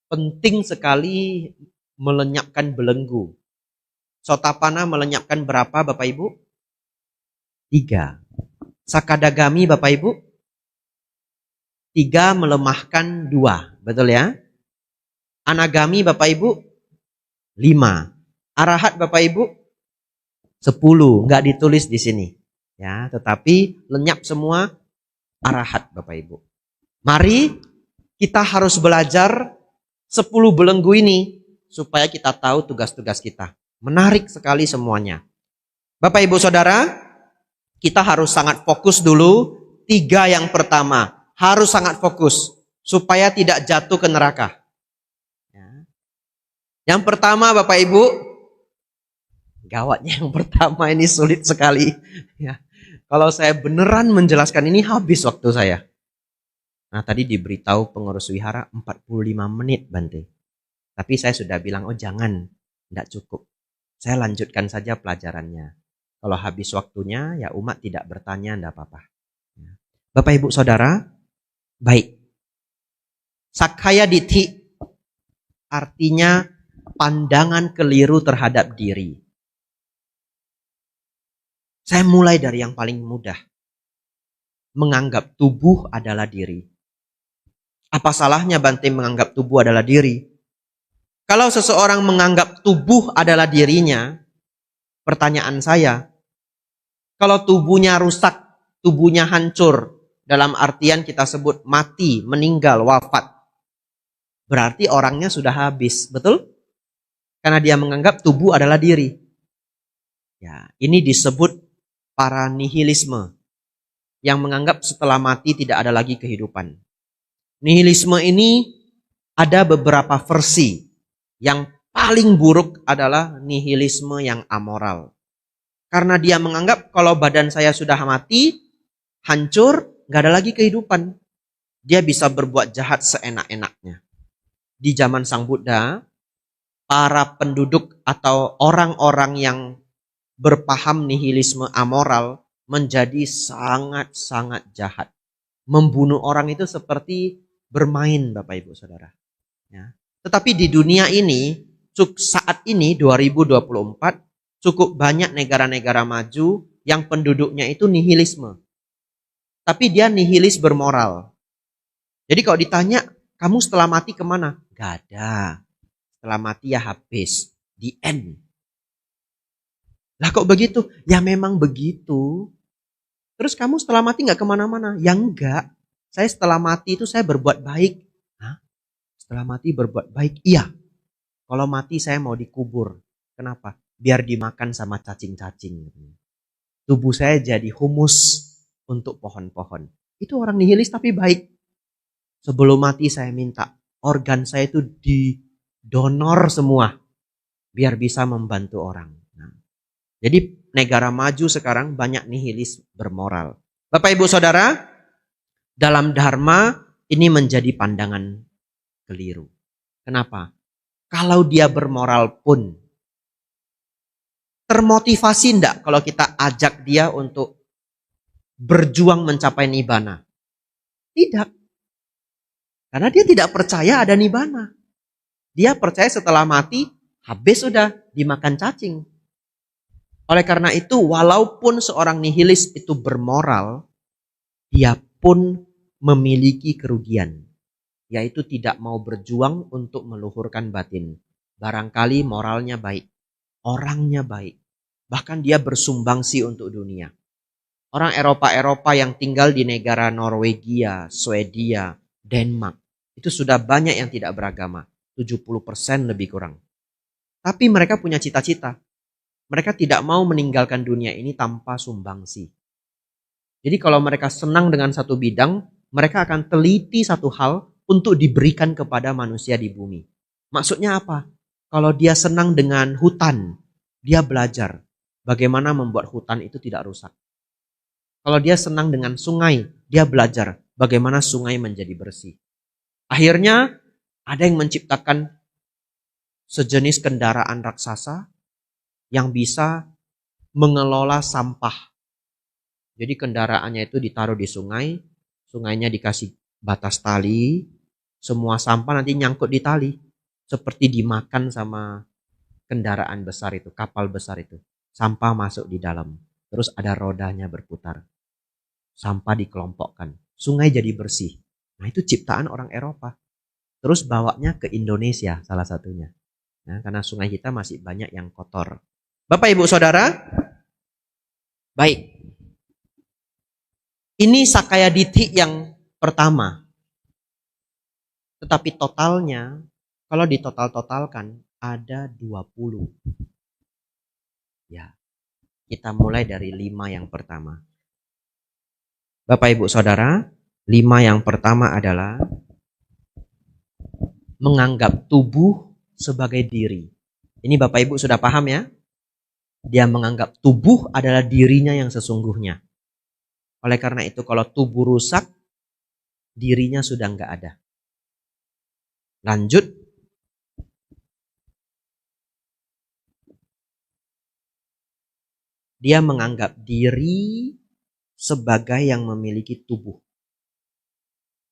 penting sekali melenyapkan belenggu. Sotapanna melenyapkan berapa Bapak Ibu? 3. Sakadagami Bapak Ibu? 3 melemahkan 2. Betul ya? Anagami Bapak Ibu? 5. Arahat Bapak Ibu? 10. Enggak ditulis di sini. Ya, tetapi lenyap semua arahat Bapak Ibu. Mari kita harus belajar 10 belenggu ini supaya kita tahu tugas-tugas kita. Menarik sekali semuanya. Bapak Ibu Saudara, kita harus sangat fokus dulu. 3 yang pertama harus sangat fokus supaya tidak jatuh ke neraka. Ya. Yang pertama Bapak Ibu, gawatnya yang pertama ini sulit sekali. Ya. Kalau saya beneran menjelaskan ini habis waktu saya. Nah tadi diberitahu pengurus wihara 45 menit Bante. Tapi saya sudah bilang, oh jangan, tidak cukup. Saya lanjutkan saja pelajarannya. Kalau habis waktunya, ya umat tidak bertanya, tidak apa-apa. Bapak Ibu Saudara, baik. Sakkaya Ditthi artinya pandangan keliru terhadap diri. Saya mulai dari yang paling mudah. Menganggap tubuh adalah diri. Apa salahnya Bante menganggap tubuh adalah diri? Kalau seseorang menganggap tubuh adalah dirinya, pertanyaan saya, kalau tubuhnya rusak, tubuhnya hancur, dalam artian kita sebut mati, meninggal, wafat, berarti orangnya sudah habis, betul? Karena dia menganggap tubuh adalah diri. Ya, ini disebut para nihilisme, yang menganggap setelah mati tidak ada lagi kehidupan. Nihilisme ini ada beberapa versi. Yang paling buruk adalah nihilisme yang amoral. Karena dia menganggap kalau badan saya sudah mati, hancur, nggak ada lagi kehidupan. Dia bisa berbuat jahat seenak-enaknya. Di zaman Sang Buddha, para penduduk atau orang-orang yang berpaham nihilisme amoral menjadi sangat-sangat jahat. Membunuh orang itu seperti bermain, Bapak Ibu Saudara. Ya. Tetapi di dunia ini, saat ini 2024, cukup banyak negara-negara maju yang penduduknya itu nihilisme. Tapi dia nihilis bermoral. Jadi kalau ditanya, kamu setelah mati kemana? Gak ada. Setelah mati ya habis. The end. Lah kok begitu? Ya memang begitu. Terus kamu setelah mati gak kemana-mana? Ya enggak. Saya setelah mati itu saya berbuat baik. Hah? Setelah mati berbuat baik? Iya. Kalau mati saya mau dikubur. Kenapa? Biar dimakan sama cacing-cacing. Tubuh saya jadi humus untuk pohon-pohon. Itu orang nihilis tapi baik. Sebelum mati saya minta organ saya itu didonor semua. Biar bisa membantu orang. Nah, jadi negara maju sekarang banyak nihilis bermoral. Bapak Ibu Saudara, dalam Dharma ini menjadi pandangan keliru. Kenapa? Kalau dia bermoral pun, termotivasi enggak kalau kita ajak dia untuk berjuang mencapai nibbana? Tidak. Karena dia tidak percaya ada nibbana. Dia percaya setelah mati, habis sudah dimakan cacing. Oleh karena itu, walaupun seorang nihilis itu bermoral, dia pun memiliki kerugian. Yaitu tidak mau berjuang untuk meluhurkan batin. Barangkali moralnya baik. Orangnya baik. Bahkan dia bersumbangsi untuk dunia. Orang Eropa-Eropa yang tinggal di negara Norwegia, Swedia, Denmark. Itu sudah banyak yang tidak beragama. 70% lebih kurang. Tapi mereka punya cita-cita. Mereka tidak mau meninggalkan dunia ini tanpa sumbangsi. Jadi kalau mereka senang dengan satu bidang, mereka akan teliti satu hal untuk diberikan kepada manusia di bumi. Maksudnya apa? Kalau dia senang dengan hutan, dia belajar bagaimana membuat hutan itu tidak rusak. Kalau dia senang dengan sungai, dia belajar bagaimana sungai menjadi bersih. Akhirnya ada yang menciptakan sejenis kendaraan raksasa yang bisa mengelola sampah. Jadi kendaraannya itu ditaruh di sungai, sungainya dikasih batas tali, semua sampah nanti nyangkut di tali. Seperti dimakan sama kendaraan besar itu, kapal besar itu. Sampah masuk di dalam, terus ada rodanya berputar. Sampah dikelompokkan, sungai jadi bersih. Nah itu ciptaan orang Eropa. Terus bawanya ke Indonesia salah satunya. Nah, karena sungai kita masih banyak yang kotor. Bapak Ibu Saudara, baik. Ini Sakkaya Ditthi yang pertama. Tetapi totalnya, kalau ditotal-totalkan, ada 20. Ya, kita mulai dari 5 yang pertama. Bapak Ibu Saudara, 5 yang pertama adalah menganggap tubuh sebagai diri. Ini Bapak Ibu sudah paham ya? Dia menganggap tubuh adalah dirinya yang sesungguhnya. Oleh karena itu kalau tubuh rusak, dirinya sudah nggak ada. Lanjut. Dia menganggap diri sebagai yang memiliki tubuh.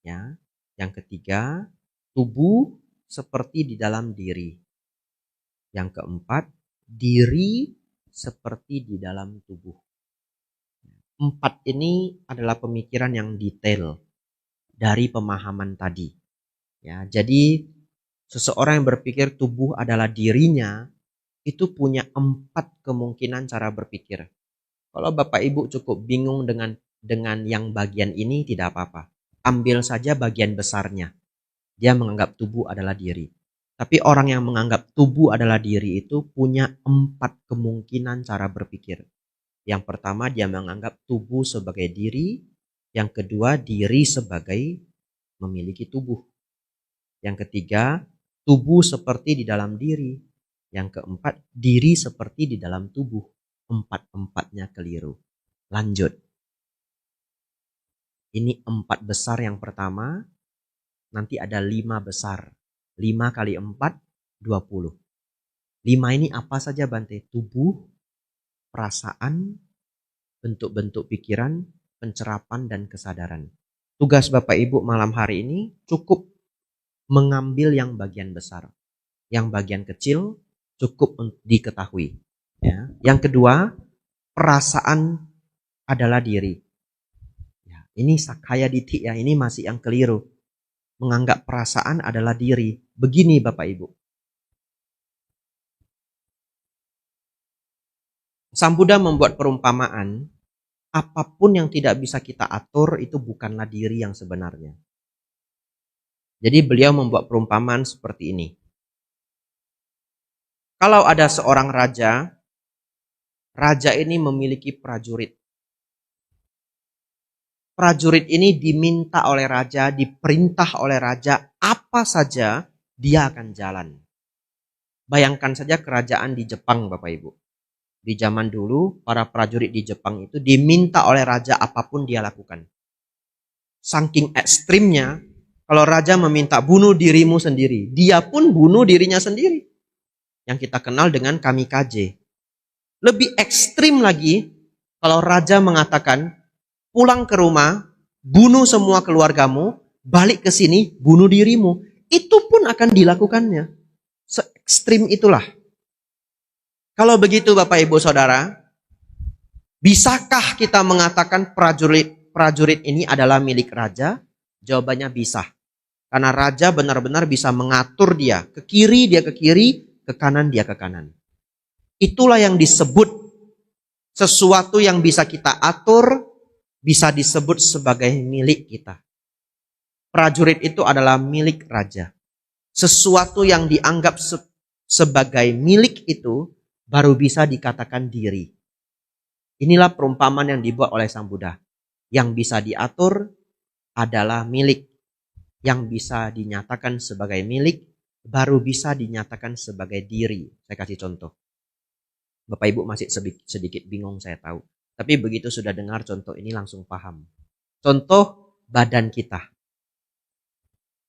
Ya. Yang ketiga, tubuh seperti di dalam diri. Yang keempat, diri seperti di dalam tubuh. 4 ini adalah pemikiran yang detail dari pemahaman tadi. Ya, jadi seseorang yang berpikir tubuh adalah dirinya itu punya 4 kemungkinan cara berpikir. Kalau Bapak Ibu cukup bingung dengan yang bagian ini, tidak apa-apa. Ambil saja bagian besarnya. Dia menganggap tubuh adalah diri. Tapi orang yang menganggap tubuh adalah diri itu punya 4 kemungkinan cara berpikir. Yang pertama, dia menganggap tubuh sebagai diri. Yang kedua, diri sebagai memiliki tubuh. Yang ketiga, tubuh seperti di dalam diri. Yang keempat, diri seperti di dalam tubuh. 4-4-nya keliru. Lanjut. Ini 4 besar yang pertama. Nanti ada 5 besar. 5 kali 4, 20. 5 ini apa saja Bante? Tubuh, perasaan, bentuk-bentuk pikiran, pencerapan, dan kesadaran. Tugas Bapak Ibu malam hari ini cukup mengambil yang bagian besar. Yang bagian kecil cukup diketahui. Ya. Yang kedua, perasaan adalah diri. Ya, ini Sakaya Ditti ya, ini masih yang keliru. Menganggap perasaan adalah diri. Begini Bapak Ibu. Sang Buddha membuat perumpamaan, apapun yang tidak bisa kita atur itu bukanlah diri yang sebenarnya. Jadi beliau membuat perumpamaan seperti ini. Kalau ada seorang raja, raja ini memiliki prajurit. Prajurit ini diminta oleh raja, diperintah oleh raja, apa saja dia akan jalan. Bayangkan saja kerajaan di Jepang Bapak Ibu. Di zaman dulu, para prajurit di Jepang itu diminta oleh raja apapun dia lakukan. Saking ekstrimnya, kalau raja meminta bunuh dirimu sendiri, dia pun bunuh dirinya sendiri. Yang kita kenal dengan kamikaze. Lebih ekstrim lagi, kalau raja mengatakan, pulang ke rumah, bunuh semua keluargamu, balik ke sini, bunuh dirimu. Itu pun akan dilakukannya. Se-ekstrim itulah. Kalau begitu Bapak Ibu Saudara, bisakah kita mengatakan prajurit ini adalah milik raja? Jawabannya bisa. Karena raja benar-benar bisa mengatur dia. Ke kiri dia ke kiri, ke kanan dia ke kanan. Itulah yang disebut sesuatu yang bisa kita atur, bisa disebut sebagai milik kita. Prajurit itu adalah milik raja. Sesuatu yang dianggap sebagai milik itu baru bisa dikatakan diri. Inilah perumpamaan yang dibuat oleh Sang Buddha. Yang bisa diatur adalah milik. Yang bisa dinyatakan sebagai milik baru bisa dinyatakan sebagai diri. Saya kasih contoh. Bapak Ibu masih sedikit bingung saya tahu. Tapi begitu sudah dengar contoh ini langsung paham. Contoh badan kita.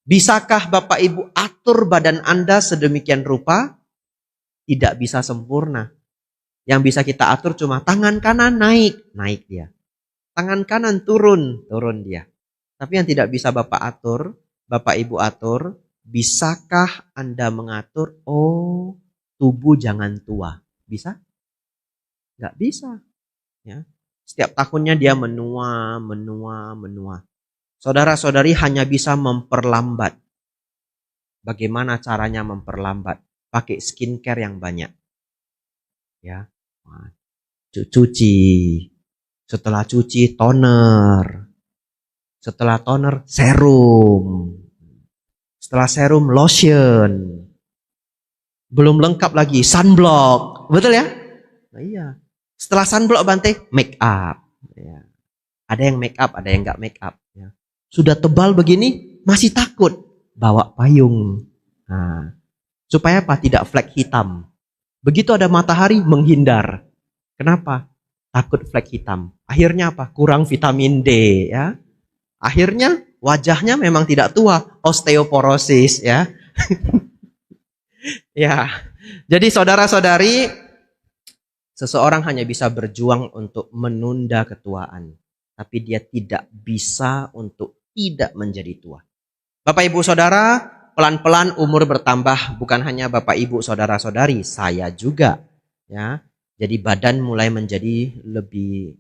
Bisakah Bapak Ibu atur badan Anda sedemikian rupa? Tidak bisa sempurna. Yang bisa kita atur cuma tangan kanan naik dia. Tangan kanan turun dia. Tapi yang tidak bisa Bapak atur, Bapak Ibu atur, bisakah Anda mengatur, oh tubuh jangan tua? Bisa? Nggak bisa. Ya. Setiap tahunnya dia menua. Saudara-saudari hanya bisa memperlambat. Bagaimana caranya memperlambat? Pakai skincare yang banyak. Ya. Cuci. Setelah cuci toner. Setelah toner serum. Setelah serum lotion. Belum lengkap lagi sunblock. Betul ya? Nah, iya. Setelah sunblock Bante, make up. Ya. Ada yang make up, ada yang nggak make up. Ya. Sudah tebal begini, masih takut. Bawa payung. Nah, supaya apa? Tidak flek hitam. Begitu ada matahari, menghindar. Kenapa? Takut flek hitam. Akhirnya apa? Kurang vitamin D. Ya. Akhirnya wajahnya memang tidak tua. Osteoporosis. Ya. Ya. Jadi saudara-saudari, seseorang hanya bisa berjuang untuk menunda ketuaan. Tapi dia tidak bisa untuk tidak menjadi tua. Bapak Ibu Saudara, pelan-pelan umur bertambah, bukan hanya Bapak Ibu Saudara-saudari, saya juga. Ya, jadi badan mulai menjadi lebih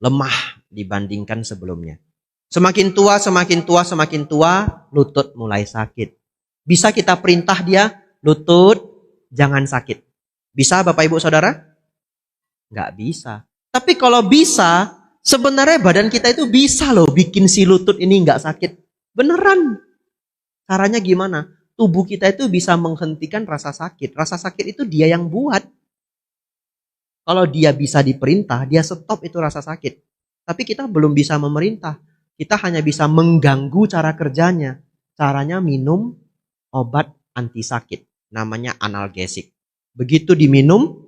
lemah dibandingkan sebelumnya. Semakin tua, semakin tua, semakin tua, lutut mulai sakit. Bisa kita perintah dia, lutut jangan sakit. Bisa Bapak Ibu Saudara? Nggak bisa. Tapi kalau bisa, sebenarnya badan kita itu bisa loh bikin si lutut ini nggak sakit. Beneran. Caranya gimana? Tubuh kita itu bisa menghentikan rasa sakit. Rasa sakit itu dia yang buat. Kalau dia bisa diperintah, dia stop itu rasa sakit. Tapi kita belum bisa memerintah. Kita hanya bisa mengganggu cara kerjanya. Caranya minum obat anti sakit. Namanya analgesik. Begitu diminum,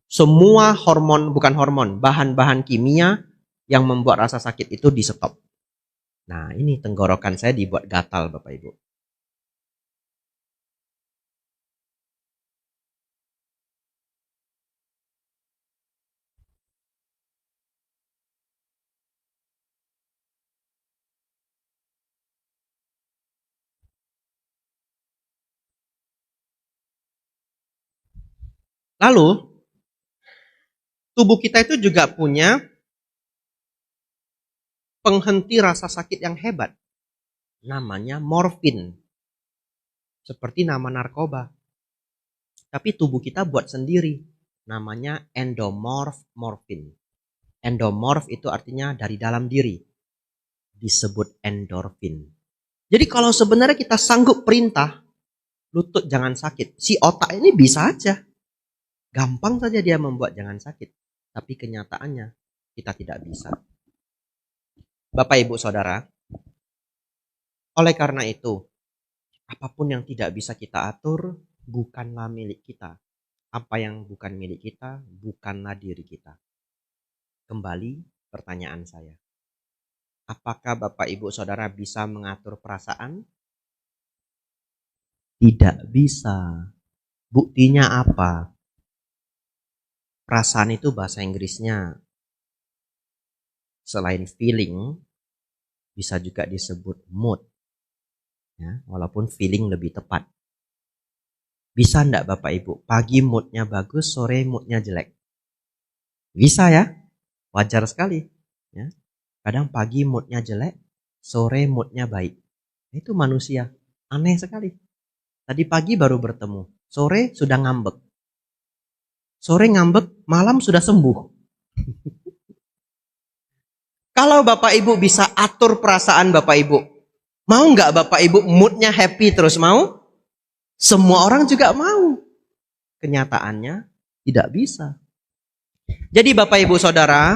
semua hormon, bukan hormon, bahan-bahan kimia yang membuat rasa sakit itu di stop. Nah, ini tenggorokan saya dibuat gatal Bapak Ibu. Lalu, tubuh kita itu juga punya penghenti rasa sakit yang hebat. Namanya morfin. Seperti nama narkoba. Tapi tubuh kita buat sendiri. Namanya endomorph morfin. Endomorph itu artinya dari dalam diri. Disebut endorfin. Jadi kalau sebenarnya kita sanggup perintah, lutut jangan sakit. Si otak ini bisa aja. Gampang saja dia membuat jangan sakit. Tapi kenyataannya kita tidak bisa. Bapak Ibu Saudara, oleh karena itu, apapun yang tidak bisa kita atur, bukanlah milik kita. Apa yang bukan milik kita, bukanlah diri kita. Kembali pertanyaan saya. Apakah Bapak Ibu Saudara bisa mengatur perasaan? Tidak bisa. Buktinya apa? Perasaan itu bahasa Inggrisnya selain feeling, bisa juga disebut mood. Ya, walaupun feeling lebih tepat. Bisa enggak Bapak Ibu? Pagi moodnya bagus, sore moodnya jelek. Bisa ya? Wajar sekali. Ya. Kadang pagi moodnya jelek, sore moodnya baik. Itu manusia. Aneh sekali. Tadi pagi baru bertemu, sore sudah ngambek. Sore ngambek, malam sudah sembuh. Kalau Bapak Ibu bisa atur perasaan Bapak Ibu, mau nggak Bapak Ibu moodnya happy terus mau? Semua orang juga mau. Kenyataannya tidak bisa. Jadi Bapak Ibu Saudara,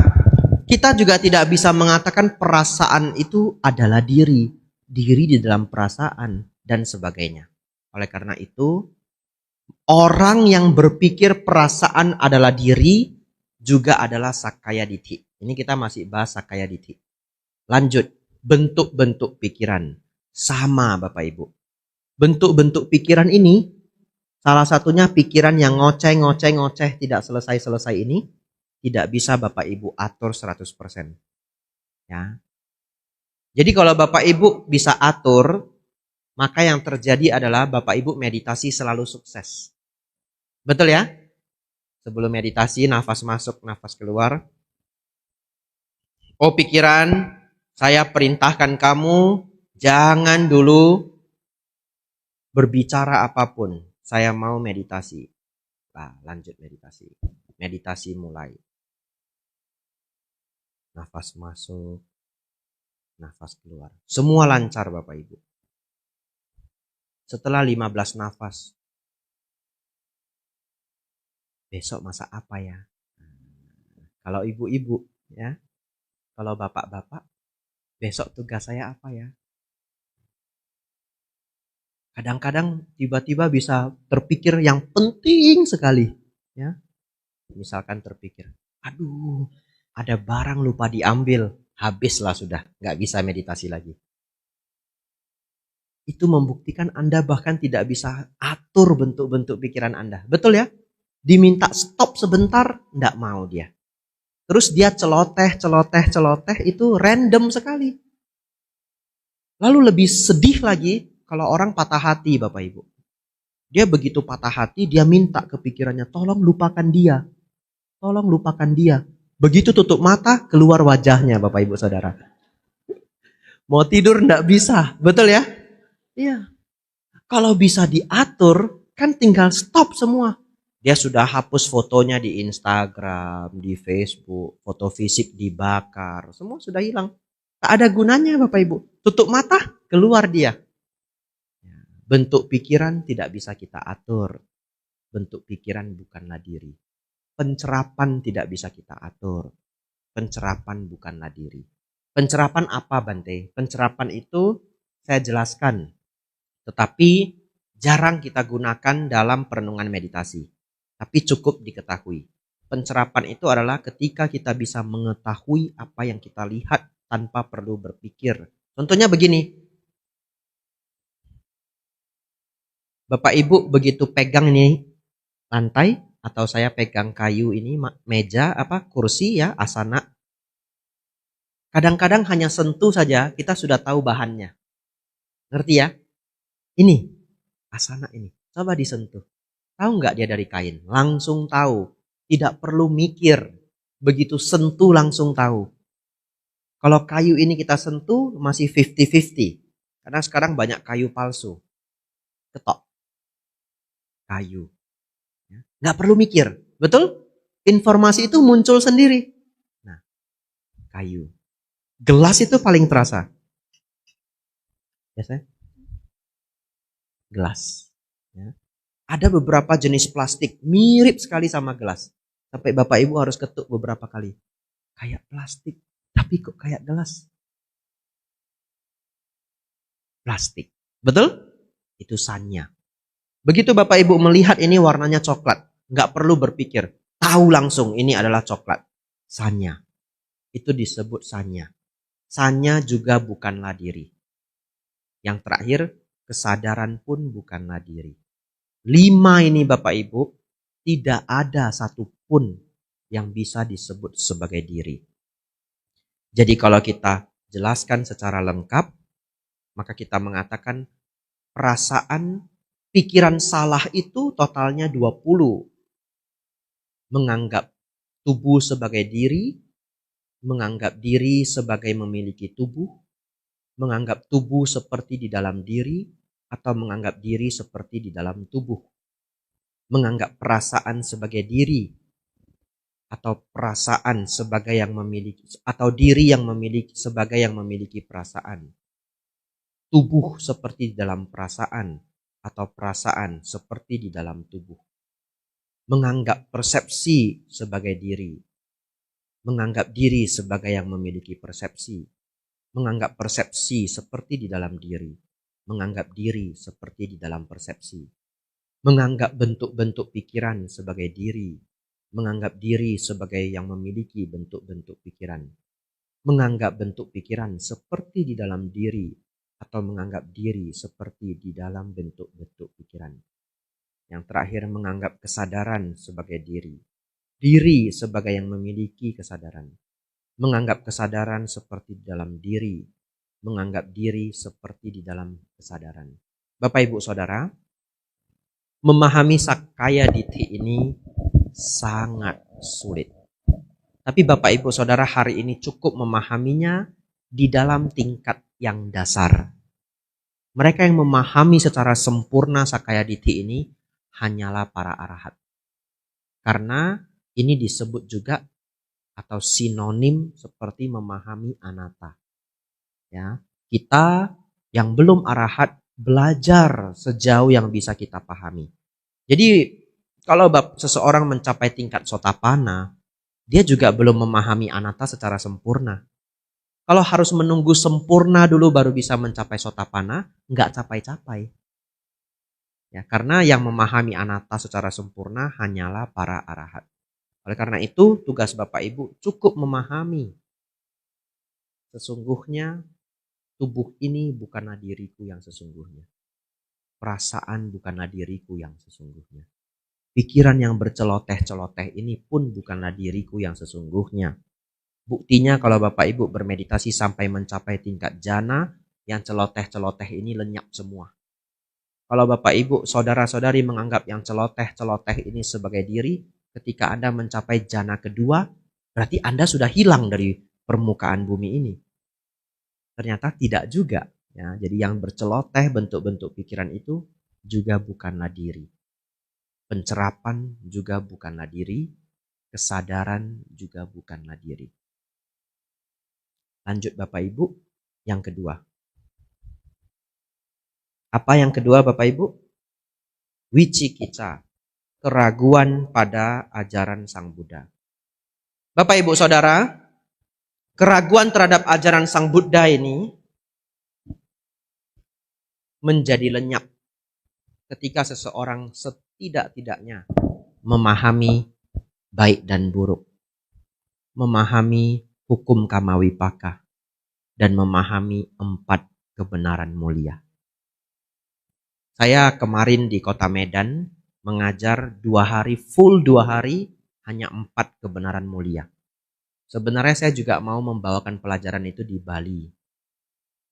kita juga tidak bisa mengatakan perasaan itu adalah diri. Diri di dalam perasaan dan sebagainya. Oleh karena itu, orang yang berpikir perasaan adalah diri juga adalah Sakaya Ditti. Ini kita masih bahas Sakaya Ditti. Lanjut, bentuk-bentuk pikiran. Sama Bapak Ibu. Bentuk-bentuk pikiran ini, salah satunya pikiran yang ngoceh tidak selesai-selesai ini, tidak bisa Bapak Ibu atur 100%. Ya. Jadi kalau Bapak Ibu bisa atur, maka yang terjadi adalah Bapak Ibu meditasi selalu sukses. Betul ya? Sebelum meditasi, nafas masuk, nafas keluar. Oh pikiran, saya perintahkan kamu, jangan dulu berbicara apapun. Saya mau meditasi. Nah, lanjut meditasi. Meditasi mulai. Nafas masuk, nafas keluar. Semua lancar Bapak Ibu. Setelah 15 nafas, besok masak apa ya? Kalau ibu-ibu ya, kalau bapak-bapak, besok tugas saya apa ya? Kadang-kadang tiba-tiba bisa terpikir yang penting sekali. Ya, misalkan terpikir, aduh, ada barang lupa diambil, habislah sudah, nggak bisa meditasi lagi. Itu membuktikan Anda bahkan tidak bisa atur bentuk-bentuk pikiran Anda. Betul ya? Diminta stop sebentar, nggak mau dia. Terus dia celoteh itu random sekali. Lalu lebih sedih lagi kalau orang patah hati, Bapak Ibu. Dia begitu patah hati, dia minta ke pikirannya, tolong lupakan dia. Tolong lupakan dia. Begitu tutup mata, keluar wajahnya, Bapak Ibu Saudara. Mau tidur enggak bisa, betul ya? Iya. Kalau bisa diatur, kan tinggal stop semua. Dia sudah hapus fotonya di Instagram, di Facebook, foto fisik dibakar, semua sudah hilang. Tak ada gunanya Bapak Ibu. Tutup mata, keluar dia. Bentuk pikiran tidak bisa kita atur. Bentuk pikiran bukanlah diri. Pencerapan tidak bisa kita atur. Pencerapan bukanlah diri. Pencerapan apa Bante? Pencerapan itu saya jelaskan. Tetapi jarang kita gunakan dalam perenungan meditasi. Tapi cukup diketahui. Pencerapan itu adalah ketika kita bisa mengetahui apa yang kita lihat tanpa perlu berpikir. Contohnya begini. Bapak Ibu begitu pegang ini lantai atau saya pegang kayu ini meja kursi ya asana. Kadang-kadang hanya sentuh saja kita sudah tahu bahannya. Ngerti ya? Ini asana ini. Coba disentuh. Tahu nggak dia dari kain? Langsung tahu. Tidak perlu mikir. Begitu sentuh langsung tahu. Kalau kayu ini kita sentuh masih 50-50. Karena sekarang banyak kayu palsu. Ketok. Kayu. Nggak perlu mikir. Betul? Informasi itu muncul sendiri. Nah, kayu. Gelas itu paling terasa. Biasanya? Gelas. Ya. Ada beberapa jenis plastik mirip sekali sama gelas. Sampai Bapak Ibu harus ketuk beberapa kali. Kayak plastik, tapi kok kayak gelas? Plastik. Betul? Itu sanya. Begitu Bapak Ibu melihat ini warnanya coklat. Nggak perlu berpikir. Tahu langsung ini adalah coklat. Sanya. Itu disebut sanya. Sanya juga bukanlah diri. Yang terakhir, kesadaran pun bukanlah diri. 5 ini Bapak Ibu, tidak ada satupun yang bisa disebut sebagai diri. Jadi kalau kita jelaskan secara lengkap, maka kita mengatakan perasaan, pikiran salah itu totalnya 20. Menganggap tubuh sebagai diri, menganggap diri sebagai memiliki tubuh, menganggap tubuh seperti di dalam diri, atau menganggap diri seperti di dalam tubuh. Menganggap perasaan sebagai diri, atau perasaan sebagai yang memiliki, atau diri yang memiliki sebagai yang memiliki perasaan. Tubuh seperti di dalam perasaan, atau perasaan seperti di dalam tubuh. Menganggap persepsi sebagai diri. Menganggap diri sebagai yang memiliki persepsi. Menganggap persepsi seperti di dalam diri. Menganggap diri seperti di dalam persepsi. Menganggap bentuk-bentuk pikiran sebagai diri. Menganggap diri sebagai yang memiliki bentuk-bentuk pikiran. Menganggap bentuk pikiran seperti di dalam diri. Atau menganggap diri seperti di dalam bentuk-bentuk pikiran. Yang terakhir menganggap kesadaran sebagai diri. Diri sebagai yang memiliki kesadaran. Menganggap kesadaran seperti di dalam diri. Menganggap diri seperti di dalam kesadaran. Bapak Ibu Saudara, memahami Sakaya Ditti ini sangat sulit. Tapi Bapak Ibu Saudara hari ini cukup memahaminya di dalam tingkat yang dasar. Mereka yang memahami secara sempurna Sakaya Ditti ini hanyalah para arahat. Karena ini disebut juga atau sinonim seperti memahami anatta. Ya, kita yang belum arahat belajar sejauh yang bisa kita pahami. Jadi kalau seseorang mencapai tingkat Sotapanna, dia juga belum memahami anatta secara sempurna. Kalau harus menunggu sempurna dulu baru bisa mencapai Sotapanna, nggak capai-capai. Ya, karena yang memahami anatta secara sempurna hanyalah para arahat. Oleh karena itu, tugas Bapak Ibu cukup memahami. Sesungguhnya, tubuh ini bukanlah diriku yang sesungguhnya. Perasaan bukanlah diriku yang sesungguhnya. Pikiran yang berceloteh-celoteh ini pun bukanlah diriku yang sesungguhnya. Buktinya kalau Bapak Ibu bermeditasi sampai mencapai tingkat jana, Yang celoteh-celoteh ini lenyap semua. Kalau Bapak Ibu, saudara-saudari menganggap yang celoteh-celoteh ini sebagai diri, ketika Anda mencapai jana kedua, berarti Anda sudah hilang dari permukaan bumi ini. Ternyata tidak juga. Ya, jadi yang berceloteh bentuk-bentuk pikiran itu juga bukanlah diri. Pencerapan juga bukanlah diri. Kesadaran juga bukanlah diri. Lanjut Bapak Ibu, yang kedua. Apa yang kedua Bapak Ibu? Wicikicca, keraguan pada ajaran Sang Buddha. Bapak Ibu Saudara, keraguan terhadap ajaran Sang Buddha ini menjadi lenyap ketika seseorang setidak-tidaknya memahami baik dan buruk, memahami hukum kamawipaka, dan memahami 4 kebenaran mulia. Saya kemarin di kota Medan mengajar 2 hari, full 2 hari, hanya 4 kebenaran mulia. Sebenarnya saya juga mau membawakan pelajaran itu di Bali.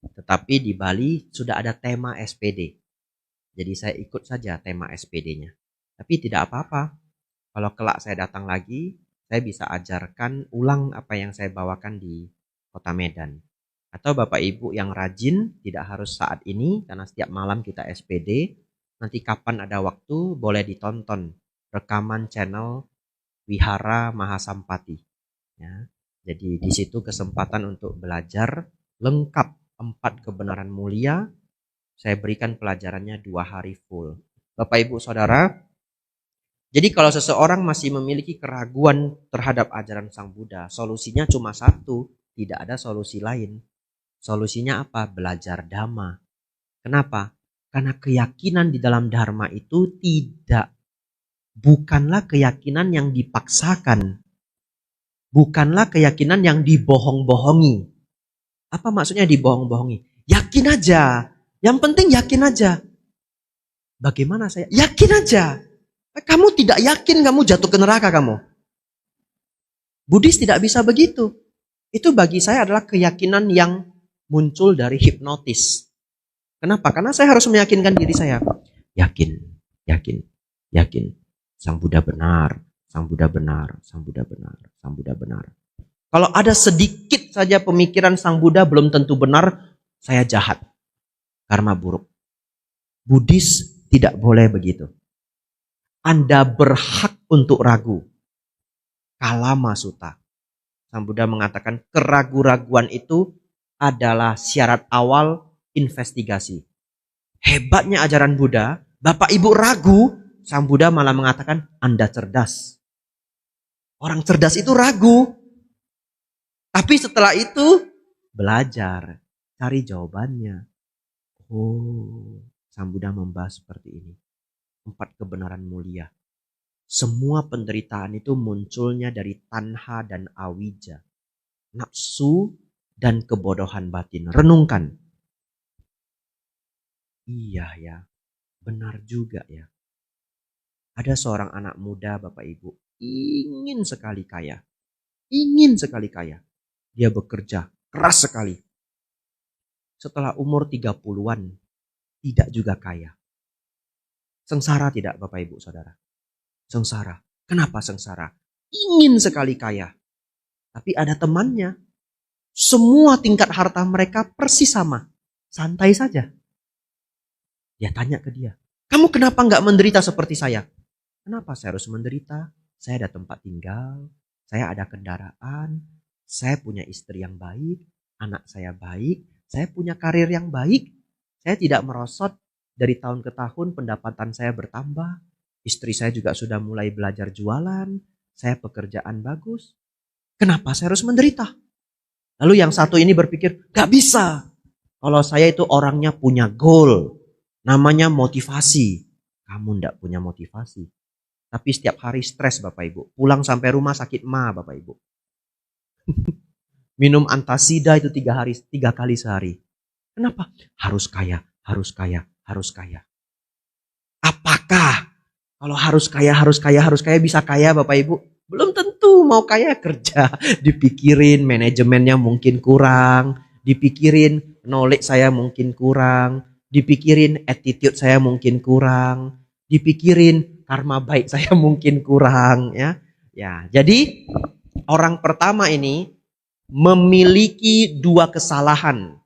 Tetapi di Bali sudah ada tema SPD. Jadi saya ikut saja tema SPD-nya. Tapi tidak apa-apa. Kalau kelak saya datang lagi, saya bisa ajarkan ulang apa yang saya bawakan di kota Medan. Atau Bapak Ibu yang rajin, tidak harus saat ini, karena setiap malam kita SPD. Nanti kapan ada waktu, boleh ditonton rekaman channel Wihara Mahasampati. Ya, jadi di situ kesempatan untuk belajar lengkap 4 kebenaran mulia. Saya berikan pelajarannya 2 hari full. Bapak Ibu Saudara, jadi kalau seseorang masih memiliki keraguan terhadap ajaran Sang Buddha, solusinya cuma satu, tidak ada solusi lain. Solusinya apa? Belajar Dhamma. Kenapa? Karena keyakinan di dalam Dharma itu bukanlah keyakinan yang dipaksakan. Bukanlah keyakinan yang dibohong-bohongi. Apa maksudnya dibohong-bohongi? Yakin aja. Yang penting yakin aja. Bagaimana saya? Yakin aja. Kamu tidak yakin, kamu jatuh ke neraka kamu. Buddhis tidak bisa begitu. Itu bagi saya adalah keyakinan yang muncul dari hipnotis. Kenapa? Karena saya harus meyakinkan diri saya. Yakin, yakin, yakin. Sang Buddha benar, Sang Buddha benar, Sang Buddha benar, Sang Buddha benar. Kalau ada sedikit saja pemikiran Sang Buddha belum tentu benar, saya jahat. Karma buruk. Buddhis tidak boleh begitu. Anda berhak untuk ragu. Kalama Sutta. Sang Buddha mengatakan keraguan-raguan itu adalah syarat awal investigasi. Hebatnya ajaran Buddha, Bapak Ibu ragu, Sang Buddha malah mengatakan Anda cerdas. Orang cerdas itu ragu. Tapi setelah itu belajar, cari jawabannya. Oh, Sang Buddha membahas seperti ini. 4 kebenaran mulia. Semua penderitaan itu munculnya dari tanha dan awija. Nafsu dan kebodohan batin. Renungkan. Iya ya, benar juga ya. Ada seorang anak muda Bapak Ibu, ingin sekali kaya. Ingin sekali kaya. Dia bekerja keras sekali. Setelah umur 30-an, tidak juga kaya. Sengsara tidak Bapak Ibu Saudara? Sengsara. Kenapa sengsara? Ingin sekali kaya. Tapi ada temannya. Semua tingkat harta mereka persis sama. Santai saja. Dia tanya ke dia, kamu kenapa nggak menderita seperti saya? Kenapa saya harus menderita? Saya ada tempat tinggal, saya ada kendaraan, saya punya istri yang baik, anak saya baik, saya punya karir yang baik. Saya tidak merosot, dari tahun ke tahun pendapatan saya bertambah. Istri saya juga sudah mulai belajar jualan, saya pekerjaan bagus. Kenapa saya harus menderita? Lalu yang satu ini berpikir, gak bisa. Kalau saya itu orangnya punya goal, namanya motivasi. Kamu ndak punya motivasi. Tapi setiap hari stres Bapak Ibu. Pulang sampai rumah sakit Bapak Ibu. Minum antasida itu 3 kali sehari. Kenapa? Harus kaya, harus kaya, harus kaya. Apakah kalau harus kaya bisa kaya Bapak Ibu? Belum tentu. Mau kaya kerja, dipikirin manajemennya mungkin kurang. dipikirin knowledge saya mungkin kurang, dipikirin attitude saya mungkin kurang, dipikirin karma baik saya mungkin kurang ya. Ya, jadi orang pertama ini memiliki dua kesalahan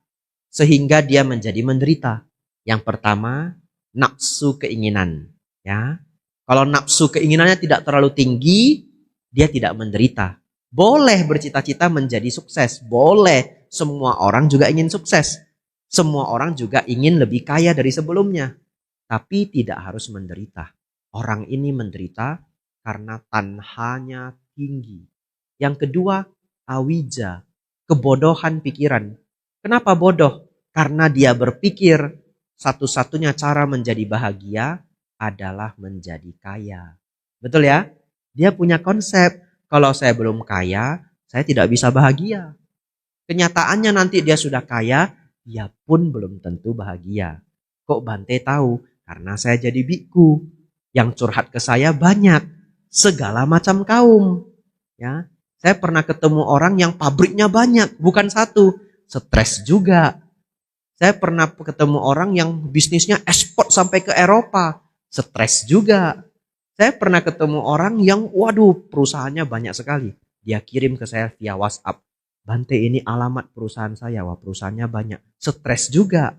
sehingga dia menjadi menderita. Yang pertama, nafsu keinginan, ya. Kalau nafsu keinginannya tidak terlalu tinggi, dia tidak menderita. Boleh bercita-cita menjadi sukses, boleh. Semua orang juga ingin sukses. Semua orang juga ingin lebih kaya dari sebelumnya. Tapi tidak harus menderita. Orang ini menderita karena tanhanya tinggi. Yang kedua, awija, kebodohan pikiran. Kenapa bodoh? Karena dia berpikir satu-satunya cara menjadi bahagia adalah menjadi kaya. Betul ya? Dia punya konsep, kalau saya belum kaya, saya tidak bisa bahagia. Kenyataannya nanti dia sudah kaya, dia pun belum tentu bahagia. Kok Bante tahu? Karena saya jadi biku. Yang curhat ke saya banyak, segala macam kaum. Ya, saya pernah ketemu orang yang pabriknya banyak, bukan satu, stres juga. Saya pernah ketemu orang yang bisnisnya ekspor sampai ke Eropa, stres juga. Saya pernah ketemu orang yang, waduh, perusahaannya banyak sekali. Dia kirim ke saya via WhatsApp. Bante, ini alamat perusahaan saya. Wah, perusahaannya banyak. Stres juga.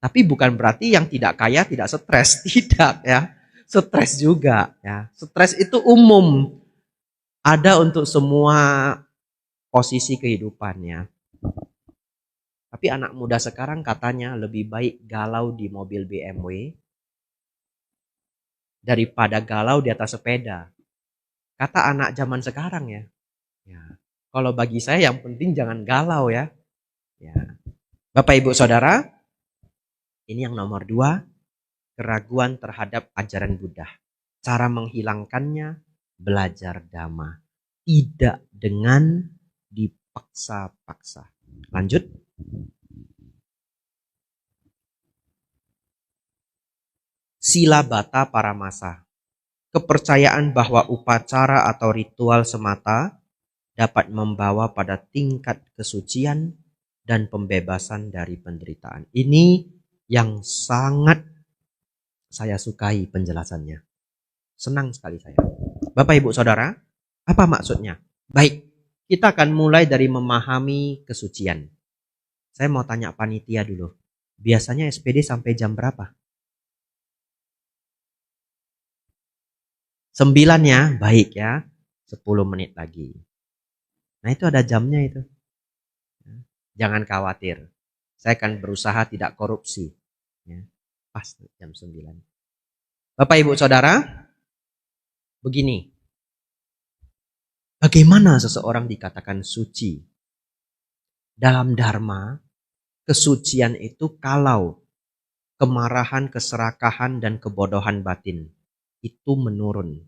Tapi bukan berarti yang tidak kaya tidak stres. Tidak ya. Stres juga ya. Stres itu umum. Ada untuk semua posisi kehidupannya. Tapi anak muda sekarang katanya lebih baik galau di mobil BMW daripada galau di atas sepeda. Kata anak zaman sekarang ya. Ya. Kalau bagi saya yang penting jangan galau ya. Ya. Bapak Ibu Saudara, ini yang nomor 2, keraguan terhadap ajaran Buddha. Cara menghilangkannya, belajar Dhamma. Tidak dengan dipaksa-paksa. Lanjut. Sila Bata Paramasa. Kepercayaan bahwa upacara atau ritual semata dapat membawa pada tingkat kesucian dan pembebasan dari penderitaan. Ini yang sangat saya sukai penjelasannya. Senang sekali saya. Bapak Ibu Saudara, apa maksudnya? Baik, kita akan mulai dari memahami kesucian. Saya mau tanya panitia dulu. Biasanya SPD sampai jam berapa? 9 ya, baik ya. 10 menit lagi. Nah itu ada jamnya itu. Jangan khawatir. Saya akan berusaha tidak korupsi. Ya, pas jam 9. Bapak Ibu Saudara, begini. Bagaimana seseorang dikatakan suci? Dalam Dharma, kesucian itu kalau kemarahan, keserakahan, dan kebodohan batin itu menurun.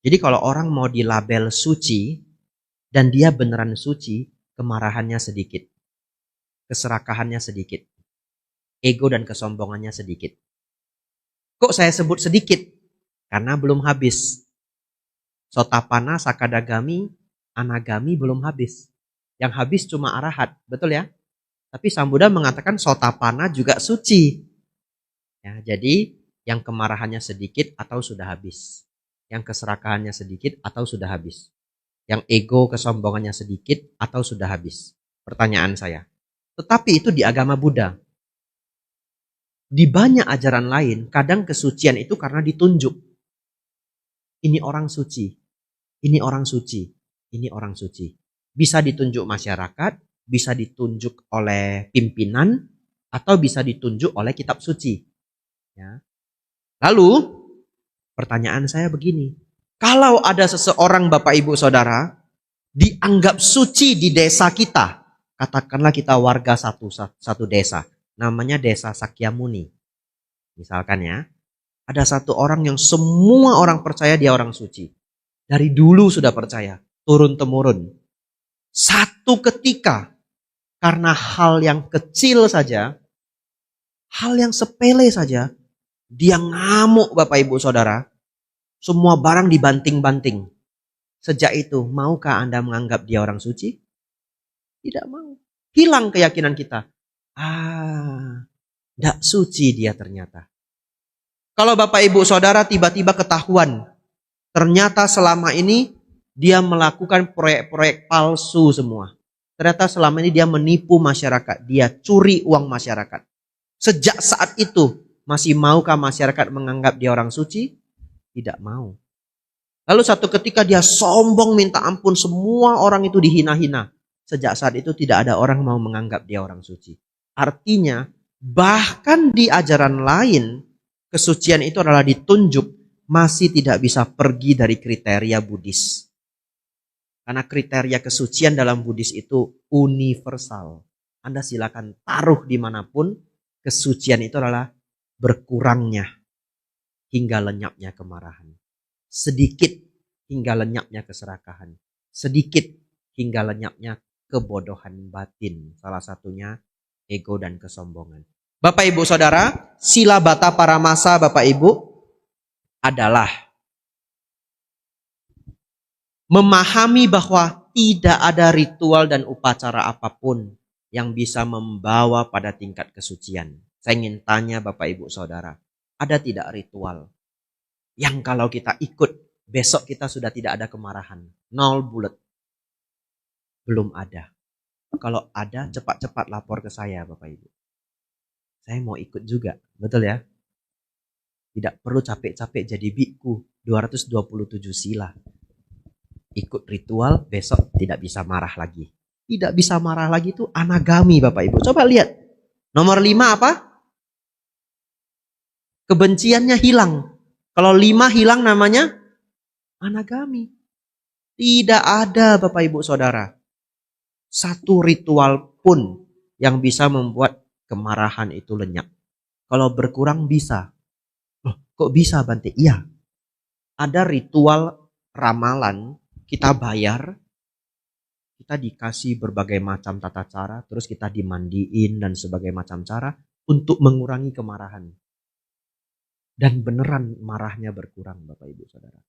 Jadi kalau orang mau dilabel suci, dan dia beneran suci, kemarahannya sedikit. Keserakahannya sedikit. Ego dan kesombongannya sedikit. Kok saya sebut sedikit? Karena belum habis. Sotapana, Sakadagami, Anagami belum habis. Yang habis cuma arahat, betul ya? Tapi Sang Buddha mengatakan Sotapana juga suci. Ya, jadi yang kemarahannya sedikit atau sudah habis. Yang keserakahannya sedikit atau sudah habis. Yang ego kesombongannya sedikit atau sudah habis. Pertanyaan saya. Tetapi itu di agama Buddha. Di banyak ajaran lain, kadang kesucian itu karena ditunjuk. Ini orang suci. Ini orang suci. Ini orang suci. Bisa ditunjuk masyarakat, bisa ditunjuk oleh pimpinan, atau bisa ditunjuk oleh kitab suci. Ya. Lalu, pertanyaan saya begini. Kalau ada seseorang Bapak Ibu Saudara, dianggap suci di desa kita, katakanlah kita warga satu desa, namanya desa Sakyamuni. Misalkan ya, ada satu orang yang semua orang percaya dia orang suci. Dari dulu sudah percaya, turun-temurun. Satu ketika, karena hal yang kecil saja, hal yang sepele saja, dia ngamuk Bapak Ibu Saudara. Semua barang dibanting-banting. Sejak itu, maukah Anda menganggap dia orang suci? Tidak mau. Hilang keyakinan kita. Tidak suci dia ternyata. Kalau Bapak Ibu Saudara tiba-tiba ketahuan, ternyata selama ini dia melakukan proyek-proyek palsu semua. Ternyata selama ini dia menipu masyarakat, dia curi uang masyarakat. Sejak saat itu, masih maukah masyarakat menganggap dia orang suci? Tidak mau. Lalu satu ketika dia sombong minta ampun, semua orang itu dihina-hina. Sejak saat itu tidak ada orang mau menganggap dia orang suci. Artinya, bahkan di ajaran lain, kesucian itu adalah ditunjuk, masih tidak bisa pergi dari kriteria Buddhis. Karena kriteria kesucian dalam Buddhis itu universal. Anda silakan taruh dimanapun, kesucian itu adalah berkurangnya hingga lenyapnya kemarahan. Sedikit hingga lenyapnya keserakahan. Sedikit hingga lenyapnya kebodohan batin. Salah satunya ego dan kesombongan. Bapak Ibu Saudara, sila bata paramasa Bapak Ibu adalah memahami bahwa tidak ada ritual dan upacara apapun yang bisa membawa pada tingkat kesucian. Saya ingin tanya Bapak Ibu Saudara, ada tidak ritual yang kalau kita ikut, besok kita sudah tidak ada kemarahan? 0 bulat. Belum ada. Kalau ada, cepat-cepat lapor ke saya Bapak Ibu. Saya mau ikut juga, betul ya? Tidak perlu capek-capek jadi biku, 227 sila. Ikut ritual, besok tidak bisa marah lagi. Tidak bisa marah lagi itu anagami Bapak Ibu. Coba lihat. Nomor 5 apa? Kebenciannya hilang. Kalau 5 hilang namanya anagami. Tidak ada Bapak Ibu Saudara satu ritual pun yang bisa membuat kemarahan itu lenyap. Kalau berkurang bisa. Loh, kok bisa Bante? Iya. Ada ritual ramalan, kita bayar, kita dikasih berbagai macam tata cara, terus kita dimandiin dan sebagai macam cara untuk mengurangi kemarahan. Dan beneran marahnya berkurang Bapak Ibu Saudara.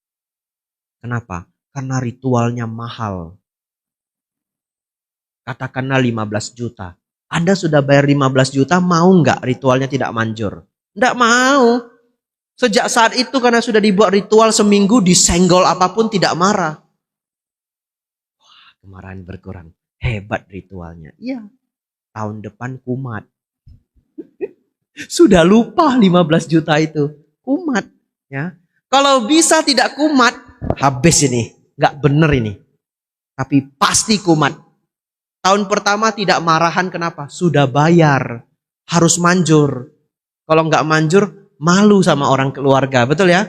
Kenapa? Karena ritualnya mahal. Katakanlah 15 juta. Anda sudah bayar 15 juta, mau nggak ritualnya tidak manjur? Nggak mau. Sejak saat itu karena sudah dibuat ritual seminggu, disenggol apapun tidak marah. Wah, kemarahan berkurang. Hebat ritualnya. Iya, tahun depan kumat. Sudah lupa 15 juta itu. Kumat. Ya. Kalau bisa tidak kumat, habis ini. Nggak bener ini. Tapi pasti kumat. Tahun pertama tidak marahan, kenapa? Sudah bayar. Harus manjur. Kalau nggak manjur, malu sama orang keluarga. Betul ya?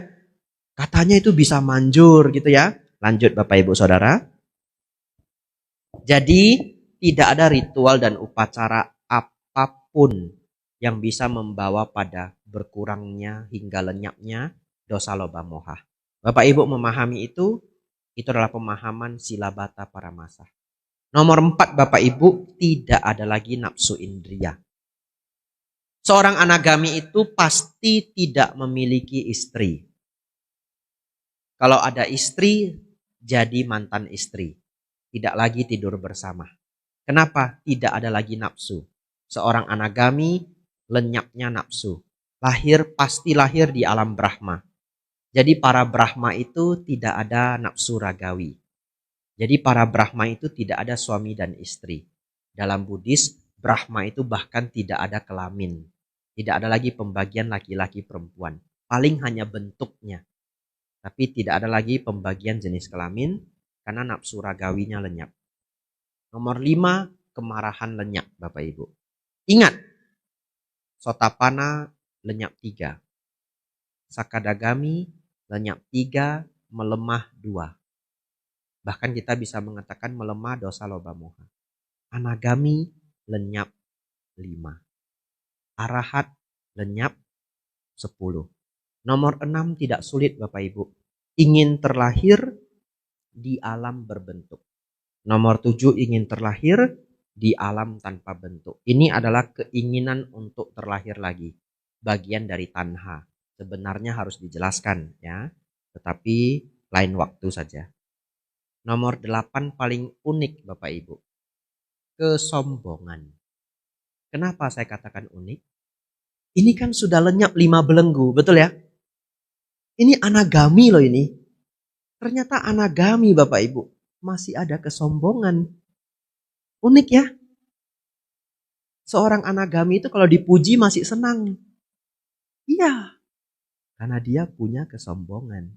Katanya itu bisa manjur gitu ya. Lanjut Bapak Ibu Saudara. Jadi tidak ada ritual dan upacara apapun yang bisa membawa pada berkurangnya hingga lenyapnya dosa loba moha. Bapak Ibu memahami itu adalah pemahaman sila bata paramasa. Nomor 4 Bapak Ibu, tidak ada lagi nafsu indria. Seorang anagami itu pasti tidak memiliki istri. Kalau ada istri, jadi mantan istri. Tidak lagi tidur bersama. Kenapa? Tidak ada lagi nafsu. Seorang anagami lenyapnya nafsu. Pasti lahir di alam Brahma. Jadi para Brahma itu tidak ada nafsu ragawi. Jadi para Brahma itu tidak ada suami dan istri. Dalam Buddhis, Brahma itu bahkan tidak ada kelamin. Tidak ada lagi pembagian laki-laki perempuan. Paling hanya bentuknya. Tapi tidak ada lagi pembagian jenis kelamin karena nafsu ragawinya lenyap. Nomor 5, kemarahan lenyap Bapak Ibu. Ingat, Sotapana lenyap 3. Sakadagami lenyap 3, melemah 2. Bahkan kita bisa mengatakan melemah dosa loba moha. Anagami lenyap 5. Arahat lenyap 10. Nomor 6 tidak sulit Bapak Ibu. Ingin terlahir di alam berbentuk. Nomor 7 ingin terlahir di alam tanpa bentuk. Ini adalah keinginan untuk terlahir lagi. Bagian dari tanha. Sebenarnya harus dijelaskan ya. Tetapi lain waktu saja. Nomor 8 paling unik Bapak Ibu. kesombongan. Kenapa saya katakan unik? Ini kan sudah lenyap 5 belenggu, betul ya? Ini anagami loh ini. Ternyata anagami Bapak Ibu. Masih ada kesombongan. Unik ya? Seorang anagami itu kalau dipuji masih senang. Iya. Karena dia punya kesombongan.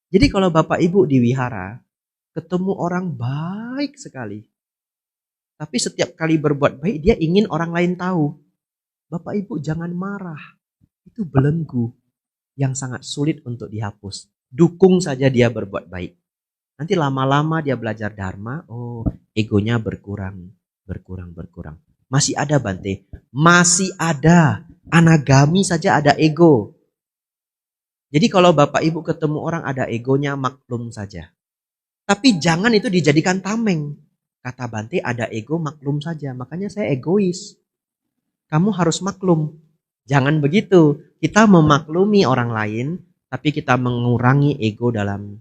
Jadi kalau Bapak Ibu di wihara, ketemu orang baik sekali. Tapi setiap kali berbuat baik, dia ingin orang lain tahu. Bapak Ibu jangan marah. Itu belenggu yang sangat sulit untuk dihapus. Dukung saja dia berbuat baik. Nanti lama-lama dia belajar dharma, oh egonya berkurang. Masih ada Bante, masih ada. Anagami saja ada ego. Jadi kalau Bapak Ibu ketemu orang ada egonya, maklum saja. Tapi jangan itu dijadikan tameng. Kata Bante ada ego, maklum saja. Makanya saya egois. Kamu harus maklum. Jangan begitu. Kita memaklumi orang lain, tapi kita mengurangi ego dalam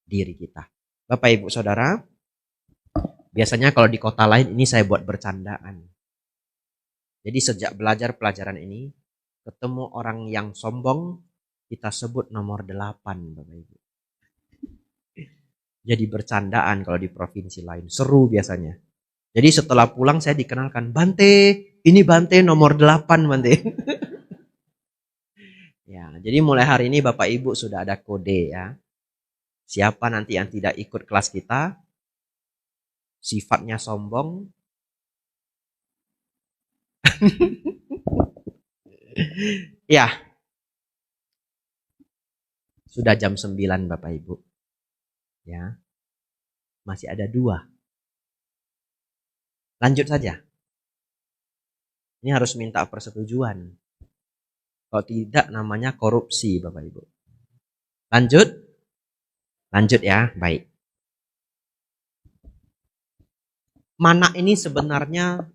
diri kita. Bapak Ibu Saudara, biasanya kalau di kota lain ini saya buat bercandaan. Jadi sejak belajar pelajaran ini, ketemu orang yang sombong, kita sebut nomor 8, Bapak Ibu. Jadi bercandaan kalau di provinsi lain. Seru biasanya. Jadi setelah pulang saya dikenalkan, Bante, ini Bante nomor 8, Bante. Ya, jadi mulai hari ini Bapak Ibu sudah ada kode ya. Siapa nanti yang tidak ikut kelas kita, sifatnya sombong, ya. Sudah jam 9 Bapak Ibu. Ya. Masih ada 2. Lanjut saja. Ini harus minta persetujuan. Kalau tidak namanya korupsi Bapak Ibu. Lanjut? Lanjut ya, baik. Mana ini sebenarnya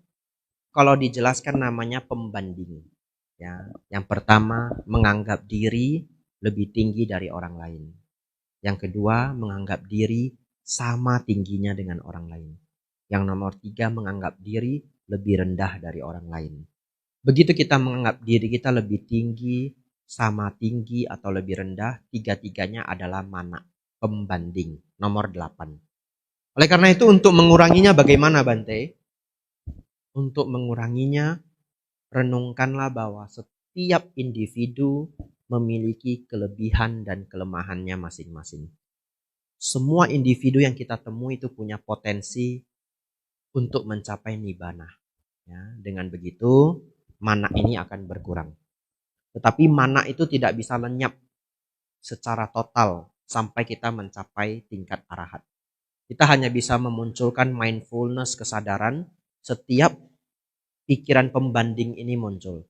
kalau dijelaskan namanya pembanding. Ya, yang pertama menganggap diri lebih tinggi dari orang lain. Yang kedua menganggap diri sama tingginya dengan orang lain. Yang nomor 3 menganggap diri lebih rendah dari orang lain. Begitu kita menganggap diri kita lebih tinggi, sama tinggi atau lebih rendah, 3-tiganya adalah mana? Pembanding. Nomor 8. Oleh karena itu untuk menguranginya bagaimana Bante? Untuk menguranginya, renungkanlah bahwa setiap individu memiliki kelebihan dan kelemahannya masing-masing. Semua individu yang kita temui itu punya potensi untuk mencapai nibbana. Ya, dengan begitu, mana ini akan berkurang. Tetapi mana itu tidak bisa lenyap secara total sampai kita mencapai tingkat arahat. Kita hanya bisa memunculkan mindfulness, kesadaran setiap pikiran pembanding ini muncul.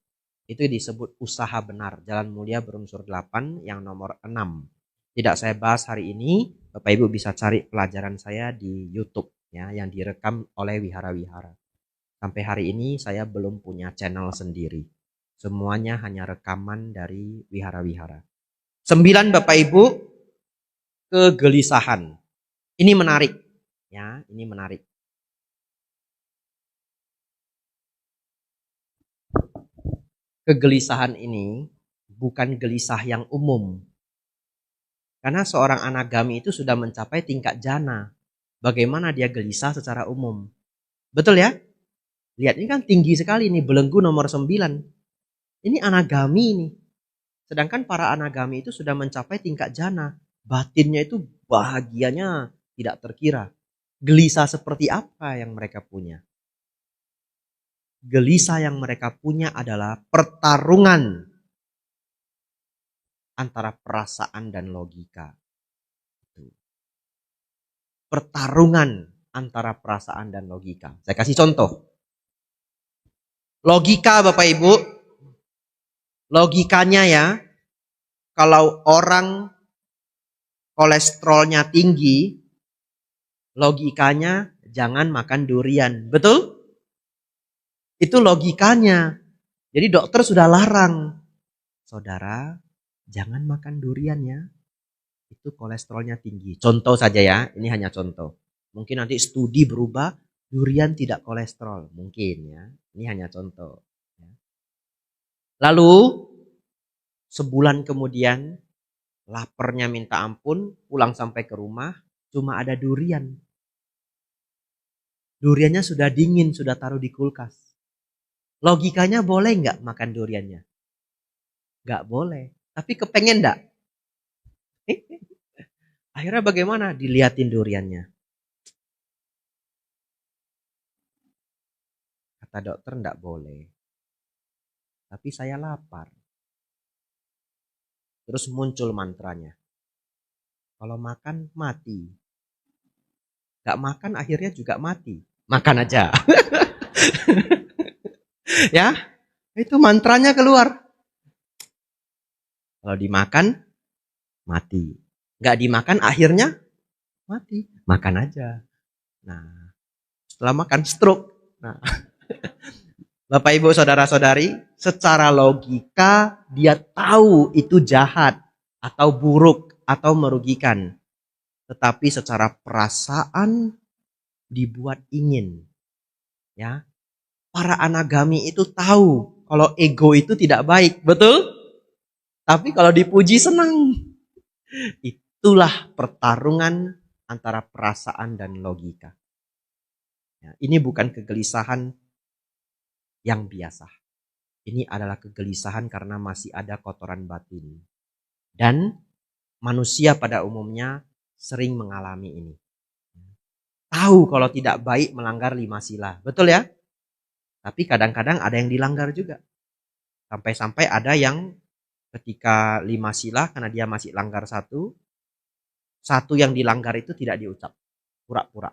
Itu disebut usaha benar. Jalan mulia berunsur 8 yang nomor 6. Tidak saya bahas hari ini. Bapak Ibu bisa cari pelajaran saya di YouTube ya, yang direkam oleh wihara-wihara. Sampai hari ini saya belum punya channel sendiri. Semuanya hanya rekaman dari wihara-wihara. 9 Bapak Ibu, kegelisahan. Ini menarik ya, ini menarik. Kegelisahan ini bukan gelisah yang umum. Karena seorang anagami itu sudah mencapai tingkat jana. Bagaimana dia gelisah secara umum? Betul ya? Lihat ini kan tinggi sekali nih, belenggu nomor 9. Ini anagami ini. Sedangkan para anagami itu sudah mencapai tingkat jana. Batinnya itu bahagianya tidak terkira. Gelisah seperti apa yang mereka punya? Gelisah yang mereka punya adalah pertarungan antara perasaan dan logika. Pertarungan antara perasaan dan logika. Saya kasih contoh. Logika Bapak Ibu, logikanya ya, kalau orang kolesterolnya tinggi, logikanya jangan makan durian. Betul? Itu logikanya. Jadi dokter sudah larang. Saudara, jangan makan durian ya. Itu kolesterolnya tinggi. Contoh saja ya, ini hanya contoh. Mungkin nanti studi berubah, Durian tidak kolesterol, mungkin ya. Ini hanya contoh. Lalu sebulan kemudian laparnya minta ampun, pulang sampai ke rumah cuma ada durian. Duriannya sudah dingin, sudah taruh di kulkas. Logikanya boleh nggak makan duriannya? Nggak boleh. Tapi kepengen nggak? Akhirnya bagaimana? Diliatin duriannya. Kata dokter nggak boleh. Tapi saya lapar. Terus muncul mantranya. Kalau makan mati. Gak makan akhirnya juga mati. Makan aja. Ya, itu mantranya keluar. Kalau dimakan, mati. Gak dimakan akhirnya mati. Makan aja. Nah, setelah makan stroke. Nah, Bapak Ibu Saudara-saudari, secara logika dia tahu itu jahat atau buruk atau merugikan. Tetapi secara perasaan dibuat ingin. Ya. Para anagami itu tahu kalau ego itu tidak baik, betul? Tapi kalau dipuji senang. Itulah pertarungan antara perasaan dan logika. Ya, ini bukan kegelisahan yang biasa. Ini adalah kegelisahan karena masih ada kotoran batin. Dan manusia pada umumnya sering mengalami ini. Tahu kalau tidak baik melanggar 5 sila. Betul ya? Tapi kadang-kadang ada yang dilanggar juga. Sampai-sampai ada yang ketika 5 sila karena dia masih langgar satu yang dilanggar itu tidak diucap. Pura-pura.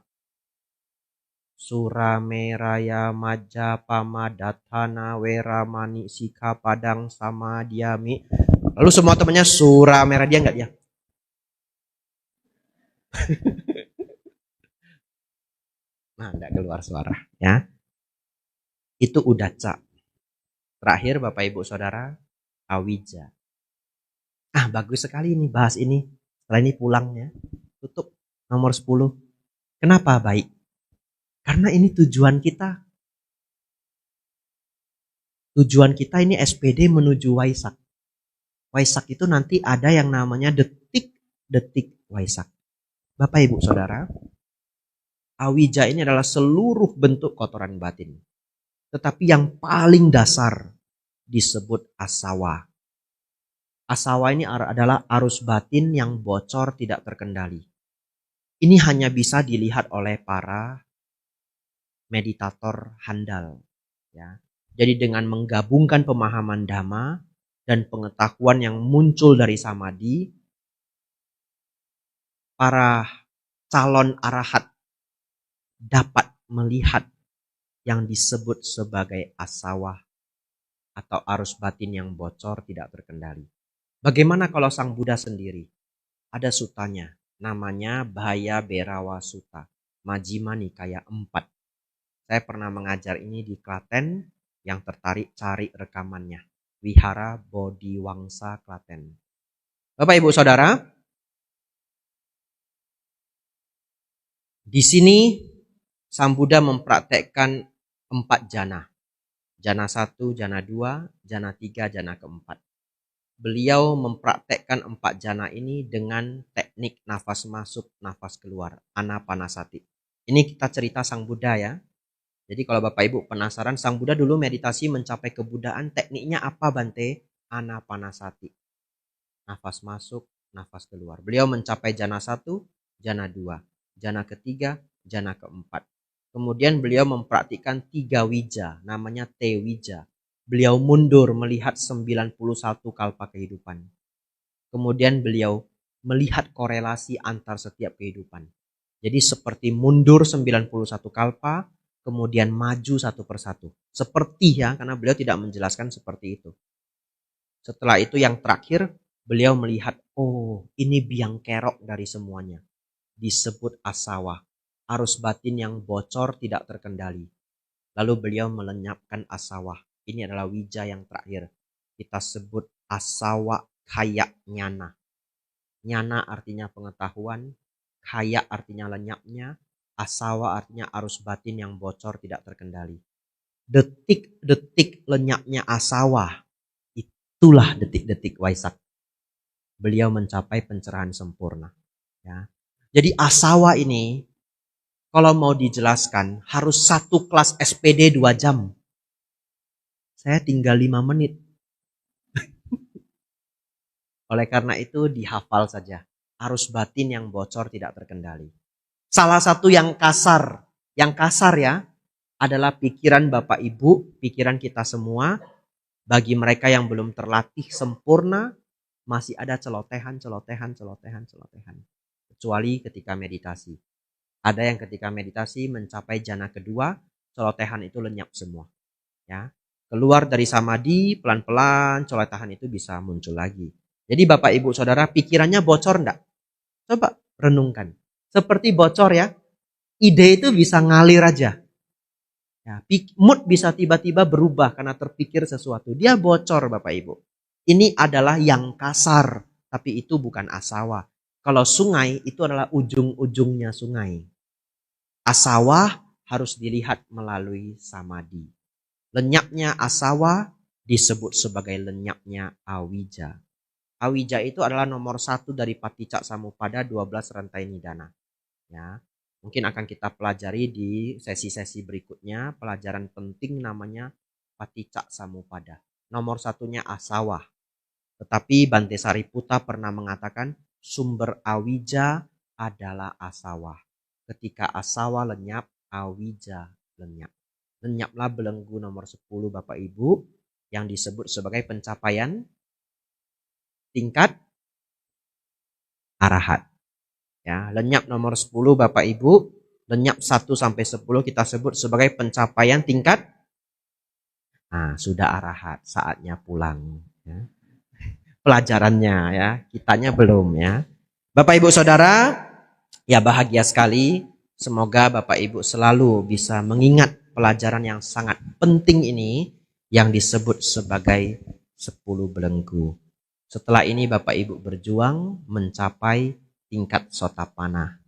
Surameraya Majapama Datana Weramani Sika Padang Sama Diami. Lalu semua temannya Suramera, dia enggak dia? Nah, enggak keluar suara ya. Itu udaca. Terakhir Bapak Ibu Saudara, awija. Bagus sekali nih bahas ini. Setelah ini pulang ya. Tutup nomor 10. Kenapa baik? Karena ini tujuan kita. Tujuan kita ini SPD menuju Waisak. Waisak itu nanti ada yang namanya detik-detik Waisak. Bapak Ibu Saudara, awija ini adalah seluruh bentuk kotoran batin. Tetapi yang paling dasar disebut asawa. Asawa ini adalah arus batin yang bocor tidak terkendali. Ini hanya bisa dilihat oleh para meditator handal. Ya. Jadi dengan menggabungkan pemahaman dhamma dan pengetahuan yang muncul dari samadhi, para calon arahat dapat melihat yang disebut sebagai asawa atau arus batin yang bocor tidak terkendali. Bagaimana kalau Sang Buddha sendiri? Ada sutanya, namanya Bhaya Berawa Sutta, Majjhima Nikaya 4. Saya pernah mengajar ini di Klaten, yang tertarik cari rekamannya. Wihara Bodhiwangsa Klaten. Bapak Ibu Saudara, di sini Sang Buddha mempraktekkan 4 jana. Jana 1, jana 2, jana 3, jana keempat. Beliau mempraktekkan 4 jana ini dengan teknik nafas masuk, nafas keluar, anapanasati. Ini kita cerita Sang Buddha ya. Jadi kalau Bapak Ibu penasaran, Sang Buddha dulu meditasi mencapai kebuddhaan, tekniknya apa Bante? Anapanasati. Nafas masuk, nafas keluar. Beliau mencapai jana 1, jana 2, jana ketiga, jana keempat. Kemudian beliau mempraktikkan 3 wija, namanya te wija. Beliau mundur melihat 91 kalpa kehidupan. Kemudian beliau melihat korelasi antar setiap kehidupan. Jadi seperti mundur 91 kalpa, kemudian maju satu persatu. Seperti ya, karena beliau tidak menjelaskan seperti itu. Setelah itu yang terakhir, beliau melihat, ini biang kerok dari semuanya. Disebut asawa, arus batin yang bocor tidak terkendali. Lalu beliau melenyapkan asawa. Ini adalah wija yang terakhir. Kita sebut asawa kaya nyana. Nyana artinya pengetahuan, kaya artinya lenyapnya, Asawa artinya arus batin yang bocor tidak terkendali. Detik-detik lenyapnya asawa, itulah detik-detik Waisak. Beliau mencapai pencerahan sempurna. Ya. Jadi asawa ini, kalau mau dijelaskan, harus satu kelas SPD 2 jam. Saya tinggal 5 menit. Oleh karena itu dihafal saja. Arus batin yang bocor tidak terkendali. Salah satu yang kasar ya, adalah pikiran Bapak Ibu, pikiran kita semua. Bagi mereka yang belum terlatih sempurna, masih ada celotehan. Kecuali ketika meditasi. Ada yang ketika meditasi mencapai jana kedua, celotehan itu lenyap semua. Ya, keluar dari samadhi, pelan-pelan celotehan itu bisa muncul lagi. Jadi Bapak Ibu Saudara, pikirannya bocor enggak? Coba renungkan. Seperti bocor ya, ide itu bisa ngalir aja. Ya, mood bisa tiba-tiba berubah karena terpikir sesuatu. Dia bocor Bapak Ibu. Ini adalah yang kasar, tapi itu bukan asawa. Kalau sungai itu adalah ujung-ujungnya sungai. Asawa harus dilihat melalui samadhi. Lenyapnya asawa disebut sebagai lenyapnya awija. Awija itu adalah nomor 1 dari Paticca Samuppada 12 rantai nidana. Ya, mungkin akan kita pelajari di sesi-sesi berikutnya. Pelajaran penting namanya Paticca Samuppada. Nomor 1-nya asawa. Tetapi Bante Sariputta pernah mengatakan sumber awija adalah asawa. Ketika asawa lenyap, awija lenyap. Lenyaplah belenggu nomor 10 Bapak Ibu yang disebut sebagai pencapaian tingkat arahat. Ya, lenyap nomor 10 Bapak Ibu, lenyap 1 sampai 10 kita sebut sebagai pencapaian tingkat. Nah, sudah arahat, saatnya pulang ya. Pelajarannya ya, kitanya belum ya. Bapak Ibu Saudara, ya bahagia sekali. Semoga Bapak Ibu selalu bisa mengingat pelajaran yang sangat penting ini yang disebut sebagai 10 belenggu. Setelah ini Bapak Ibu berjuang mencapai tingkat sotapanna.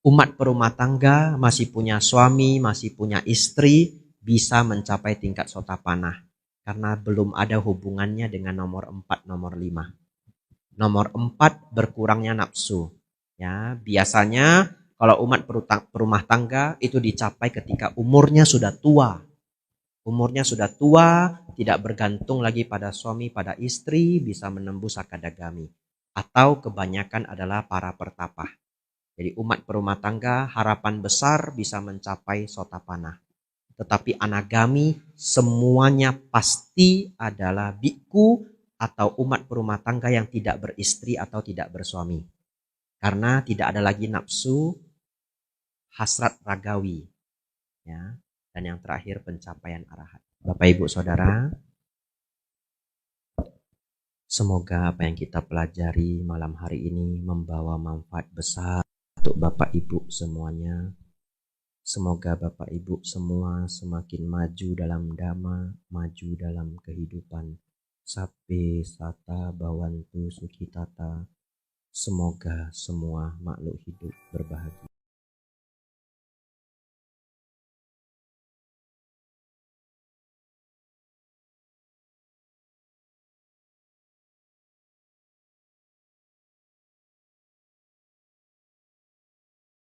Umat perumah tangga masih punya suami, masih punya istri, bisa mencapai tingkat sotapanna. Karena belum ada hubungannya dengan nomor 4, nomor 5. Nomor 4 berkurangnya nafsu. Ya, biasanya kalau umat perumah tangga itu dicapai ketika umurnya sudah tua. Umurnya sudah tua, tidak bergantung lagi pada suami, pada istri, bisa menembus sakadagami. Atau kebanyakan adalah para pertapa. Jadi umat perumah tangga harapan besar bisa mencapai sotapanna. Tetapi anagami semuanya pasti adalah bikku atau umat perumah tangga yang tidak beristri atau tidak bersuami. Karena tidak ada lagi nafsu, hasrat ragawi. Ya. Dan yang terakhir pencapaian arahat. Bapak Ibu Saudara, semoga apa yang kita pelajari malam hari ini membawa manfaat besar untuk Bapak Ibu semuanya. Semoga Bapak Ibu semua semakin maju dalam dhamma, maju dalam kehidupan. Sape sata bawantu sukitata. Semoga semua makhluk hidup berbahagia.